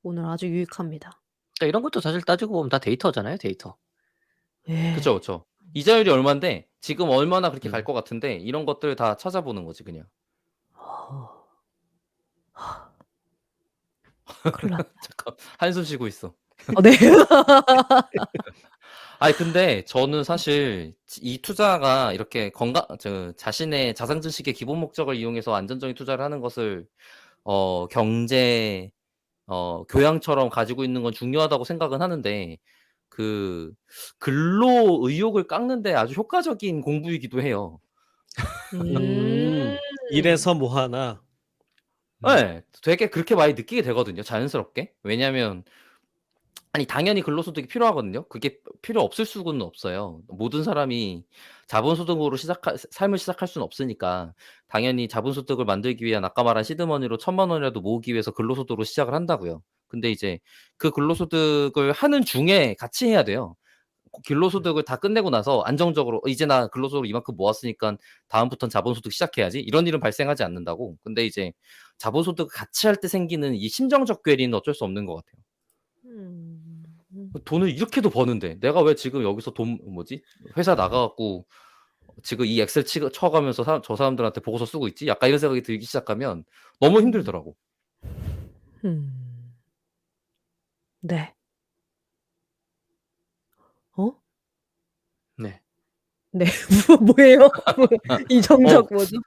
S1: 오늘 아주 유익합니다.
S4: 그러니까 이런 것도 사실 따지고 보면 다 데이터잖아요, 데이터.
S3: 그쵸,
S1: 예.
S3: 그쵸. 이자율이 얼만데 지금 얼마나 그렇게 갈
S4: 음.
S3: 것 같은데 이런 것들 다 찾아보는 거지 그냥.
S1: 어. 큰일 났네.
S3: 잠깐 한숨 쉬고 있어.
S1: 네.
S3: 아니 근데 저는 사실 이 투자가 이렇게 자신의 자산 증식의 기본 목적을 이용해서 안전적인 투자를 하는 것을 경제 교양처럼 가지고 있는 건 중요하다고 생각은 하는데 그 근로 의욕을 깎는 데 아주 효과적인 공부이기도 해요.
S1: 음.
S2: 음. 이래서 뭐 하나.
S3: 예. 되게 그렇게 많이 느끼게 되거든요, 자연스럽게. 왜냐면 아니 당연히 근로소득이 필요하거든요. 그게 필요 없을 수는 없어요. 모든 사람이 자본소득으로 삶을 시작할 수는 없으니까 당연히 자본소득을 만들기 위한 아까 말한 시드머니로 1,000만 원이라도 모으기 위해서 근로소득으로 시작을 한다고요. 근데 이제 그 근로소득을 하는 중에 같이 해야 돼요. 근로소득을 다 끝내고 나서 안정적으로 '이제 나 근로소득을 이만큼 모았으니깐 다음부턴 자본소득 시작해야지.' 이런 일은 발생하지 않는다고. 근데 이제 자본소득을 같이 할 때 생기는 이 심정적 괴리는 어쩔 수 없는 것 같아요.
S1: 음.
S3: 돈을 이렇게도 버는데 내가 왜 지금 여기서 돈 뭐지? 회사 나가 갖고 지금 이 엑셀 쳐 가면서 저 사람들한테 보고서 쓰고 있지? 약간 이런 생각이 들기 시작하면 너무 힘들더라고.
S1: 음. 네. 어?
S4: 네.
S1: 네. 뭐예요? 이
S3: 어
S1: 정적 뭐죠?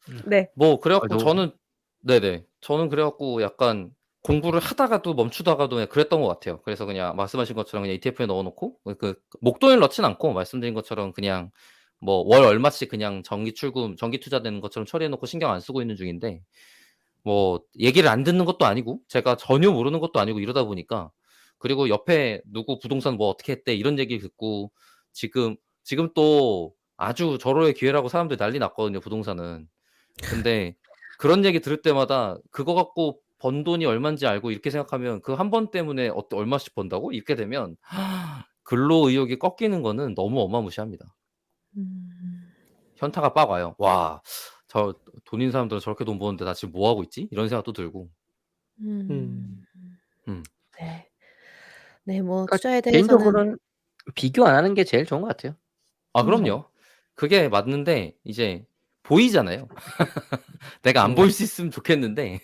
S4: 음.
S1: 네.
S3: 뭐 그래
S4: 아
S3: 갖고
S4: 너
S3: 저는 네네. 저는 그래 갖고 약간 공부를 하다가도 멈추다가도 그냥 그랬던 것 같아요. 그래서 그냥 말씀하신 것처럼 그냥 ETF에 넣어 놓고 목돈을 넣진 않고 말씀드린 것처럼 그냥 뭐 월 얼마씩 그냥 정기 투자되는 것처럼 처리해 놓고 신경 안 쓰고 있는 중인데 뭐 얘기를 안 듣는 것도 아니고 제가 전혀 모르는 것도 아니고 이러다 보니까 그리고 옆에 누구 부동산 뭐 어떻게 했대 이런 얘기 듣고 지금 또 아주 절호의 기회라고 사람들이 난리 났거든요, 부동산은. 근데 그런 얘기 들을 때마다 그거 갖고 번 돈이 얼만지 알고 이렇게 생각하면 그 한 번 때문에 얼마씩 번다고? 이렇게 되면 근로 의욕이 꺾이는 거는 너무 어마무시합니다.
S1: 음.
S3: 현타가 빡 와요. '와 저 돈 있는 사람들은 저렇게 돈 버는데 나 지금 뭐 하고 있지?' 이런 생각도 들고.
S1: 음.
S2: 음.
S3: 음.
S1: 네. 네 뭐
S4: 그러니까
S1: 투자에 대해서는
S4: 개인적으로는 비교 안 하는 게 제일 좋은 것 같아요.
S3: 아
S1: 그쵸.
S3: 그럼요. 그게 맞는데 이제 보이잖아요. 내가 안
S2: 음.
S3: 보일 수 있으면 좋겠는데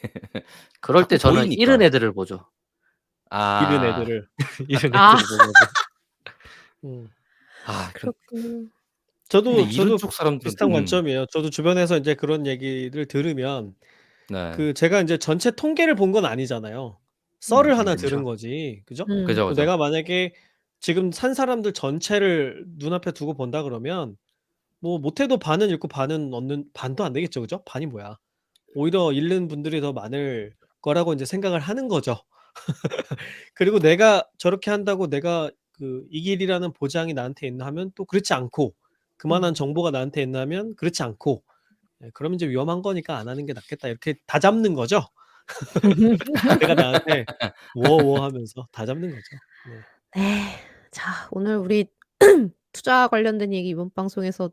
S4: 그럴 때
S3: 자꾸
S4: 저는 잃은
S3: 보이니까.
S4: 애들을 보죠.
S2: 잃은
S3: 아.
S2: 애들을 잃은
S1: 아.
S2: 애들을 보면서. 음.
S3: 아 근데
S1: 그렇군요.
S3: 근데
S1: 네.
S3: 이른
S2: 저도
S3: 쪽 사람들은
S2: 비슷한 관점이에요. 저도 주변에서 인제 그런 얘기를 들으면
S3: 네.
S2: 제가 인제 전체 통계를 본 건 아니잖아요. 썰을 하나 들은
S4: 그쵸.
S2: 거지. 그죠?
S3: 그죠,
S2: 그
S3: 그죠.
S2: 내가 만약에 지금 산 사람들 전체를 눈앞에 두고 본다 그러면 뭐 못해도 반은 잃고 반은 얻는, 반도 안 되겠죠. 그죠? 반이 뭐야. 오히려 잃는 분들이 더 많을 거라고 인제 생각을 하는 거죠. 그리고 내가 저렇게 한다고 내가 이 길이라는 보장이 나한테 있나 하면 또 그렇지 않고, 그만한
S1: 음.
S2: 정보가 나한테 있나 하면 그렇지 않고, 그러면 이제 '위험한 거니까 안 하는 게 낫겠다.' 이렇게 다잡는 거죠. 내가 나한테 "워워." 하면서 다잡는 거죠. 네.
S1: 네. 자, 오늘 우리 투자 관련된 얘기 이번 방송에서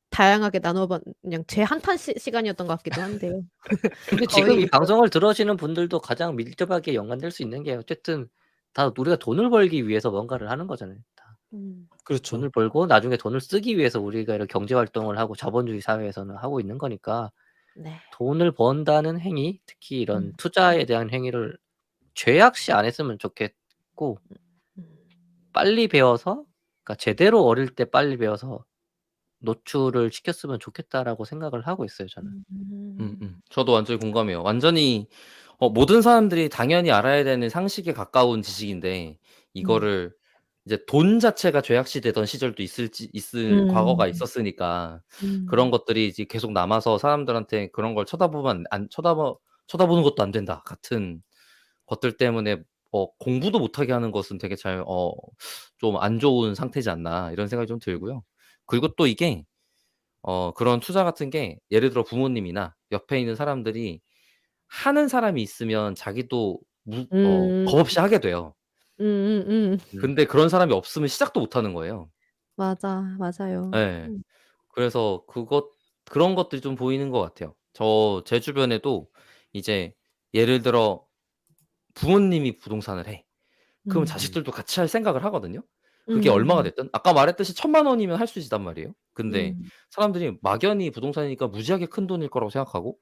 S1: 다양하게 나눠 봤 그냥 제 한탄 시간이었던 것 같기도 한데요.
S4: 근데 지금 이
S1: 거의
S4: 방송을 들으시는 분들도 가장 밀접하게 연관될 수 있는 게 어쨌든 다 우리가 돈을 벌기 위해서 뭔가를 하는 거잖아요 다.
S2: 그렇죠.
S4: 돈을 벌고 나중에 돈을 쓰기 위해서 우리가 이런 경제 활동을 하고 자본주의 사회에서는 하고 있는 거니까
S1: 네.
S4: 돈을 번다는 행위, 특히 이런
S1: 음.
S4: 투자에 대한 행위를 죄악시 안 했으면 좋겠고
S1: 음.
S4: 빨리 배워서 그러니까 제대로 어릴 때 빨리 배워서 노출을 시켰으면 좋겠다라고 생각을 하고 있어요 저는.
S3: 저도 완전히 공감해요. 완전히 모든 사람들이 당연히 알아야 되는 상식에 가까운 지식인데
S1: 음.
S3: 이거를 이제 돈 자체가 죄악시 되던 시절도 있을 과거가
S1: 음.
S3: 있었으니까 그런
S1: 음.
S3: 것들이 이제 계속 남아서 사람들한테 그런 걸 쳐다보면 안 쳐다보는 것도 안 된다 같은 것들 때문에 공부도 못하게 하는 것은 되게 좀 안 좋은 상태지 않나 이런 생각이 좀 들고요. 그리고 또 이게 그런 투자 같은 게 예를 들어 부모님이나 옆에 있는 사람들이 하는 사람이 있으면 자기도
S1: 음.
S3: 겁 없이 하게 돼요.
S1: 음음음.
S3: 근데 그런 사람이 없으면 시작도 못 하는 거예요.
S1: 맞아. 맞아요.
S3: 예. 그래서 그런 것들이 좀 보이는 것 같아요. 제 주변에도 이제 예를 들어 부모님이 부동산을 해. 그럼
S1: 음.
S3: 자식들도 같이 할 생각을 하거든요. 그게 얼마가
S1: 음.
S3: 됐든 아까 말했듯이 1,000,000 원이면 할 수 있단 말이에요. 근데
S1: 음.
S3: 사람들이 막연히 부동산이니까 무지하게 큰 돈일 거라고 생각하고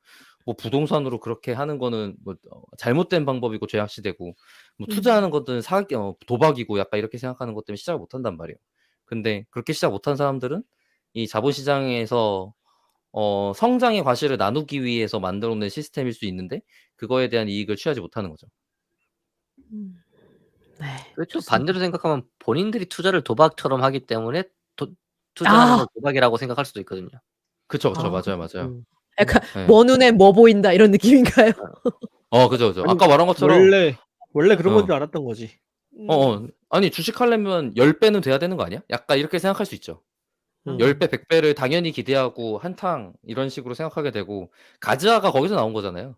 S3: 뭐 부동산으로 그렇게 하는 거는 뭐 잘못된 방법이고 죄악시되고 뭐
S1: 음.
S3: 투자하는 것들은 사기 도박이고 약간 이렇게 생각하는 것 때문에 시작을 못 한단 말이에요. 근데 그렇게 시작 못한 사람들은 이 자본시장에서 성장의 과실을 나누기 위해서 만들어 놓은 시스템일 수 있는데 그거에 대한 이익을 취하지 못하는 거죠.
S1: 음. 네.
S4: 그렇죠.
S1: 좋습니다.
S4: 반대로 생각하면 본인들이 투자를 도박처럼 하기 때문에 도 투자하는
S1: 아.
S4: 걸 도박이라고 생각할 수도 있거든요.
S3: 그쵸, 그쵸.
S1: 아.
S3: 맞아요, 맞아요.
S2: 음.
S1: 약간
S3: 예.
S1: '뭐 눈에 뭐 보인다.' 이런 느낌인가요?
S3: 그죠, 그죠.
S2: 아니
S3: 아까 말한 것처럼
S2: 원래 그런 건
S3: 어.
S2: 줄 알았던 거지.
S3: 아니 주식하려면 10 배는 돼야 되는 거 아니야? 약간 이렇게 생각할 수 있죠. 10
S2: 음.
S3: 배, 100 배를 당연히 기대하고 한탕 이런 식으로 생각하게 되고 가즈아가 거기서 나온 거잖아요.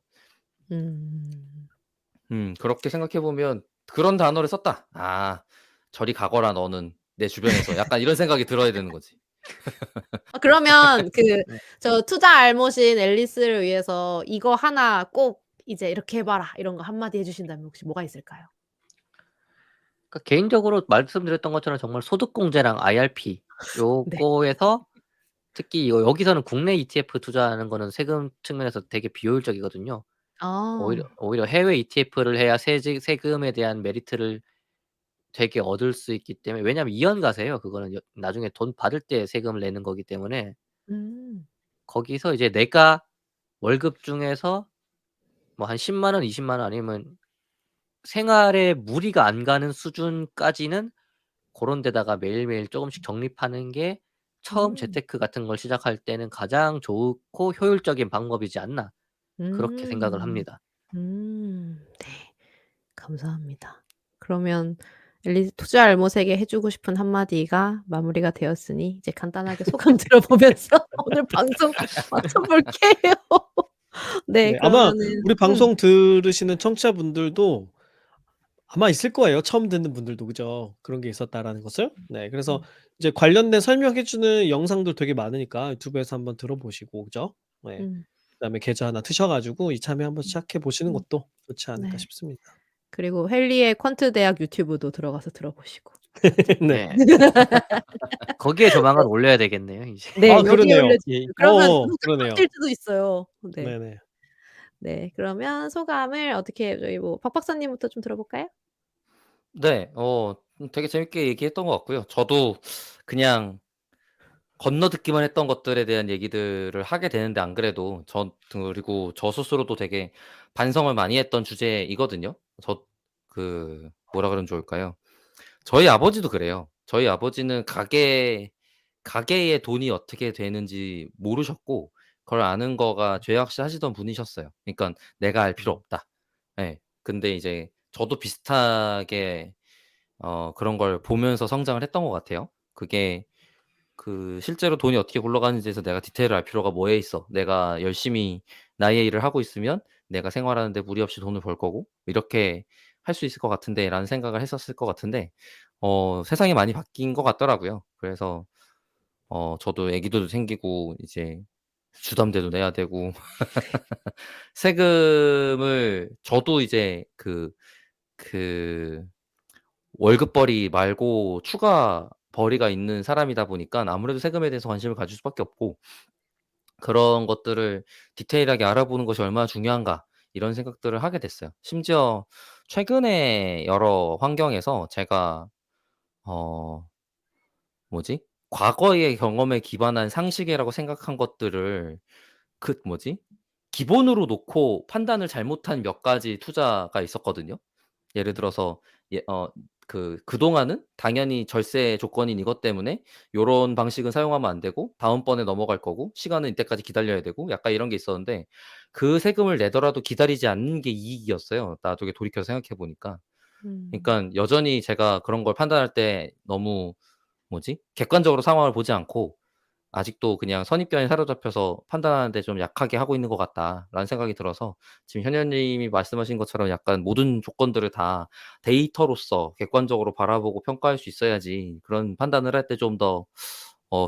S1: 음.
S3: 그렇게 생각해 보면 '그런 단어를 썼다. 아 저리 가거라 너는 내 주변에서.' 약간 이런 생각이 들어야 되는 거지.
S1: 그러면
S2: 네.
S1: 저 투자 알못인 앨리스를 위해서 "이거 하나 꼭 이제 이렇게 해 봐라." 이런 거 한마디 해 주신다면 혹시 뭐가 있을까요?
S4: 그러니까 개인적으로 말씀드렸던 것처럼 정말 소득공제랑 IRP
S1: 네.
S4: 요거에서 특히 여기서는 국내 ETF 투자하는 거는 세금 측면에서 되게 비효율적이거든요.
S1: 아.
S4: 오히려 해외 ETF를 해야 세금에 대한 메리트를 되게 얻을 수 있기 때문에 왜냐하면 이연가세예요. 그거는 나중에 돈 받을 때 세금을 내는 거기 때문에
S1: 음.
S4: 거기서 이제 내가 월급 중에서 뭐 한 10만 원, 20만 원 아니면 생활에 무리가 안 가는 수준까지는 고런 데다가 매일매일 쪼금씩 적립하는 게 처음
S1: 음.
S4: 재테크 같은 걸 시작할 때는 가장 좋고 효율적인 방법이지 않나 그렇게 생각을
S1: 음.
S4: 합니다.
S1: 네. 감사합니다. 그러면 투자 알못에게 해 주고 싶은 한마디가 마무리가 되었으니 이제 간단하게 소감 들어보면서 오늘 방송 마쳐 볼게요. 네.
S2: 네. 아마
S1: 그러면은
S2: 우리 방송 들으시는 청취자분들도 아마 있을 거예요, 처음 듣는 분들도. 그죠? 그런 게 있었다라는 것을. 네. 그래서
S1: 음.
S2: 이제 관련된 설명해 주는 영상들 되게 많으니까 유튜브에서 한번 들어보시고, 그죠? 네.
S1: 음.
S2: 그다음에 계좌 하나 트셔 가지고 이참에 한번 시작해 보시는
S1: 음.
S2: 것도 좋지 않을까
S1: 네.
S2: 싶습니다.
S1: 그리고 헨리의 퀀트 대학 유튜브도 들어가서 들어보시고.
S2: 네.
S4: 네. 거기에 조만간 올려야 되겠네요 이제.
S1: 네.
S2: 아
S1: 여기에
S2: 그러네요.
S1: 올려주세요. 그러면 구독자가
S2: 그러네요.
S1: 바뀔 수도 있어요. 네.
S2: 네네.
S1: 네. 그러면 소감을 어떻게 저희 뭐 박 박사님부터 좀 들어볼까요?
S3: 네. 되게 재밌게 얘기했던 것 같고요. 저도 그냥 건너듣기만 했던 것들에 대한 얘기들을 하게 되는데 안 그래도 그리고 저 스스로도 되게 반성을 많이 했던 주제이거든요. 뭐라 그러면 좋을까요? 저희 아버지도 그래요. 저희 아버지는 가게의 돈이 어떻게 되는지 모르셨고 그걸 아는 거가 죄악시하시던 분이셨어요. 그러니깐 '내가 알 필요
S2: 음.
S3: 없다.' 예. 근데 이제 저도 비슷하게 그런 걸 보면서 성장을 했던 것 같아요. 그게 실제로 돈이 어떻게 굴러가는지에서 내가 디테일을 알 필요가 뭐에 있어. 내가 열심히 나의 일을 하고 있으면 내가 생활하는 데 무리 없이 돈을 벌 거고 이렇게 할 수 있을 것 같은데라는 생각을 했었을 것 같은데 세상이 많이 바뀐 것 같더라고요. 그래서 저도 애기도 생기고 이제 주담대도 내야 되고 세금을 저도 이제 그 월급벌이 말고 추가 벌이가 있는 사람이다 보니깐 아무래도 세금에 대해서 관심을 가질 수밖에 없고 그런 것들을 디테일하게 알아보는 것이 얼마나 중요한가 이런 생각들을 하게 됐어요. 심지어 최근에 여러 환경에서 제가 어 뭐지? 과거의 경험에 기반한 상식이라고 생각한 것들을 기본으로 놓고 판단을 잘못한 몇 가지 투자가 있었거든요. 예를 들어서 예 그동안은 당연히 절세 조건인 이것 때문에 요런 방식은 사용하면 안 되고 다음번에 넘어갈 거고 시간은 이때까지 기다려야 되고 약간 이런 게 있었는데 그 세금을 내더라도 기다리지 않는 게 이익이었어요, 나중에 돌이켜서 생각해 보니까.
S1: 음.
S3: 그러니깐 여전히 제가 그런 걸 판단할 때 너무 객관적으로 상황을 보지 않고 아직도 그냥 선입견에 사로잡혀서 판단하는 데 좀 약하게 하고 있는 것 같다라는 생각이 들어서 지금 현현님이 말씀하신 것처럼 약간 모든 조건들을 다 데이터로서 객관적으로 바라보고 평가할 수 있어야지 그런 판단을 할 때 좀 더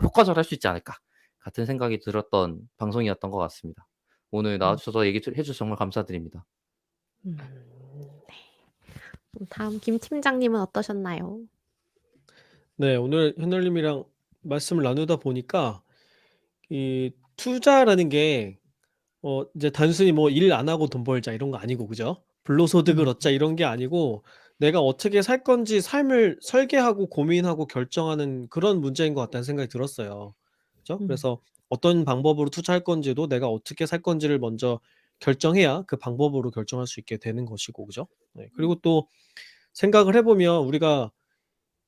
S3: 효과적으로 할 수 있지 않을까 같은 생각이 들었던 방송이었던 것 같습니다. 오늘 나와
S1: 음.
S3: 주셔서 얘기 해 주셔서 정말 감사드립니다.
S1: 네. 그럼 다음 김 팀장님은 어떠셨나요?
S2: 네. 오늘 현열님이랑 말씀을 나누다 보니까 이 투자라는 게 이제 단순히 뭐 '일 안 하고 돈 벌자.' 이런 거 아니고 그죠? '불로소득을
S1: 음.
S2: 얻자.' 이런 게 아니고 내가 어떻게 살 건지 삶을 설계하고 고민하고 결정하는 그런 문제인 것 같다는 생각이 들었어요. 그죠?
S1: 음.
S2: 그래서 어떤 방법으로 투자할 건지도 내가 어떻게 살 건지를 먼저 결정해야 그 방법으로 결정할 수 있게 되는 것이고 그죠? 네. 그리고 또 생각을 해 보면 우리가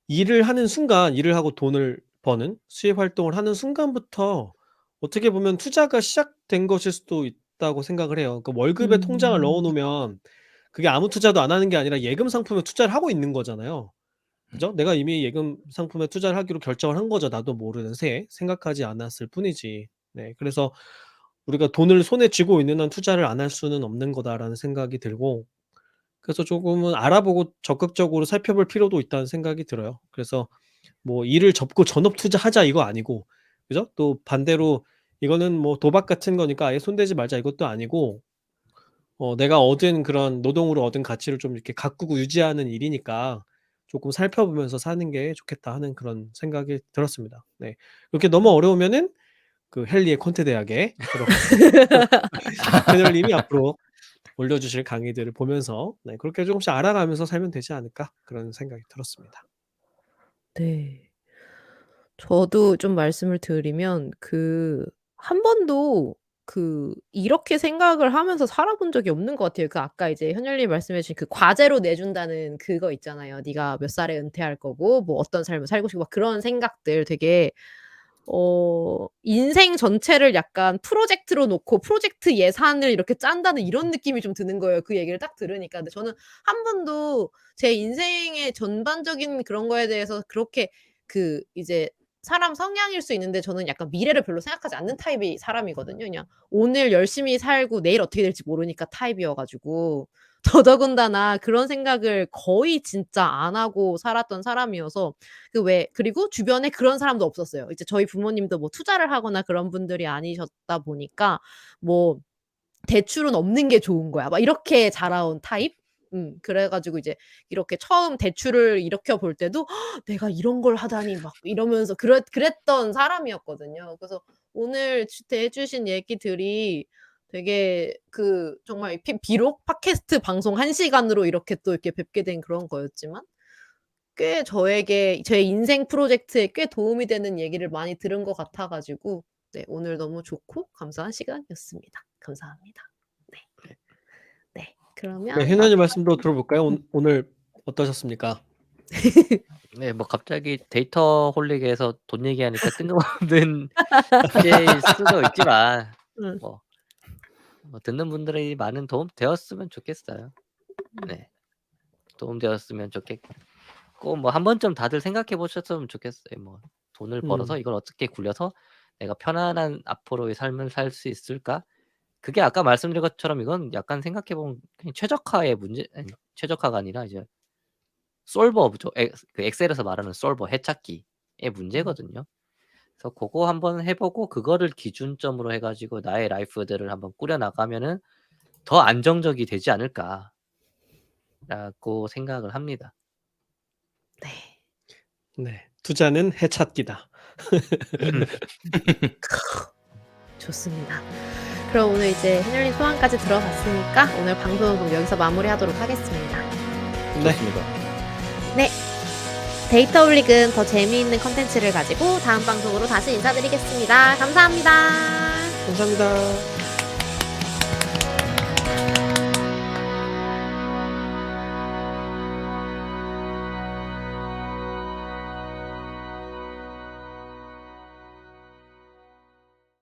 S2: 일을 하는 순간 일을 하고 돈을 버는 수입 활동을 하는 순간부터 어떻게 보면 투자가 시작된 것일 수도 있다고 생각을 해요. 그 월급에 통장을 넣어
S1: 음.
S2: 놓으면 그게 아무 투자도 안 하는 게 아니라 예금 상품에 투자를 하고 있는 거잖아요. 그죠? 내가 이미 예금 상품에 투자를 하기로 결정을 한 거죠, 나도 모르는 새에. 생각하지 않았을 뿐이지. 네. 그래서 우리가 '돈을 손에 쥐고 있는 한 투자를 안 할 수는 없는 거다.'라는 생각이 들고 그래서 조금은 알아보고 적극적으로 살펴볼 필요도 있다는 생각이 들어요. 그래서 뭐 '일을 접고 전업 투자하자.' 이거 아니고 그죠? 또 반대로 이거는 뭐 도박 같은 거니까 '아예 손대지 말자.' 이것도 아니고 내가 얻은 그런 노동으로 얻은 가치를 좀 이렇게 가꾸고 유지하는 일이니까 '조금 살펴보면서 사는 게 좋겠다.' 하는 그런 생각이 들었습니다. 네. 그렇게 너무 어려우면은 그 헨리의 콘테 대학에 들어가서 큰열님이 앞으로 올려주실 강의들을 보면서 네 그렇게 조금씩 알아가면서 살면 되지 않을까 그런 생각이 들었습니다.
S1: 네. 저도 좀 말씀을 드리면 한 번도 이렇게 생각을 하면서 살아본 적이 없는 것 같아요. 아까 이제 현열님이 말씀해 주신 과제로 내준다는 그거 있잖아요. "네가 몇 살에 은퇴할 거고 뭐 어떤 삶을 살고 싶고." 막 그런 생각들 되게 인생 전체를 약간 프로젝트로 놓고 프로젝트 예산을 이렇게 짠다는 이런 느낌이 좀 드는 거예요, 그 얘기를 딱 들으니까. 근데 저는 한 번도 제 인생의 전반적인 그런 거에 대해서 그렇게 이제 사람 성향일 수 있는데 저는 약간 미래를 별로 생각하지 않는 타입의 사람이거든요. 그냥 오늘 열심히 살고 내일 어떻게 될지 모르니까 타입이어 가지고 더더군다나 그런 생각을 거의 진짜 안 하고 살았던 사람이어서 그리고 주변에 그런 사람도 없었어요. 이제 저희 부모님도 뭐 투자를 하거나 그런 분들이 아니셨다 보니까 뭐 "대출은 없는 게 좋은 거야." 막 이렇게 자라온 타입? 그래 가지고 이제 이렇게 처음 대출을 일으켜 볼 때도 '내가 이런 걸 하다니.' 막 이러면서 그랬던 사람이었거든요. 그래서 오늘 해 주신 얘기들이 되게 정말 비록 팟캐스트 방송 1 시간으로 이렇게 또 이렇게 뵙게 된 그런 거였지만 꽤 저에게 제 인생 프로젝트에 꽤 도움이 되는 얘기를 많이 들은 것 같아 가지고 네 오늘 너무 좋고 감사한 시간이었습니다. 감사합니다. 네. 네.
S2: 네,
S1: 그러면
S2: 현현님
S1: 마지막
S2: 말씀도 들어볼까요? 오늘 어떠셨습니까?
S4: 네, 뭐 갑자기 데이터홀릭에서 돈 얘기하니까 뜬금없는 주제일 수도 있지만
S1: 응.
S4: 뭐 듣는 분들이 많은 도움 되었으면 좋겠어요. 네. 도움 되었으면 좋겠고 뭐 한 번쯤 다들 생각해 보셨으면 좋겠어요. 뭐 '돈을 벌어서
S2: 음.
S4: 이걸 어떻게 굴려서 내가 편안한 앞으로의 삶을 살 수 있을까?' 그게 아까 말씀드린 것처럼 이건 약간 생각해 보면 그냥 최적화의 문제 아니 최적화가 아니라 이제 솔버죠. 그 엑셀에서 말하는 솔버 해찾기의 문제거든요. 그래서 고거 한번 해 보고 그거를 기준점으로 해 가지고 나의 라이프들을 한번 꾸려 나가면은 '더 안정적이 되지 않을까.'라고 생각을 합니다.
S1: 네.
S2: 네. 투자는 해찾기다.
S1: 좋습니다. 그럼 오늘 이제 현열님 소원까지 들어봤으니까 오늘 방송 여기서 마무리하도록 하겠습니다.
S2: 네.
S3: 좋습니다.
S1: 네. 데이터홀릭은 더 재미있는 콘텐츠를 가지고 다음 방송으로 다시 인사드리겠습니다. 감사합니다.
S2: 감사합니다.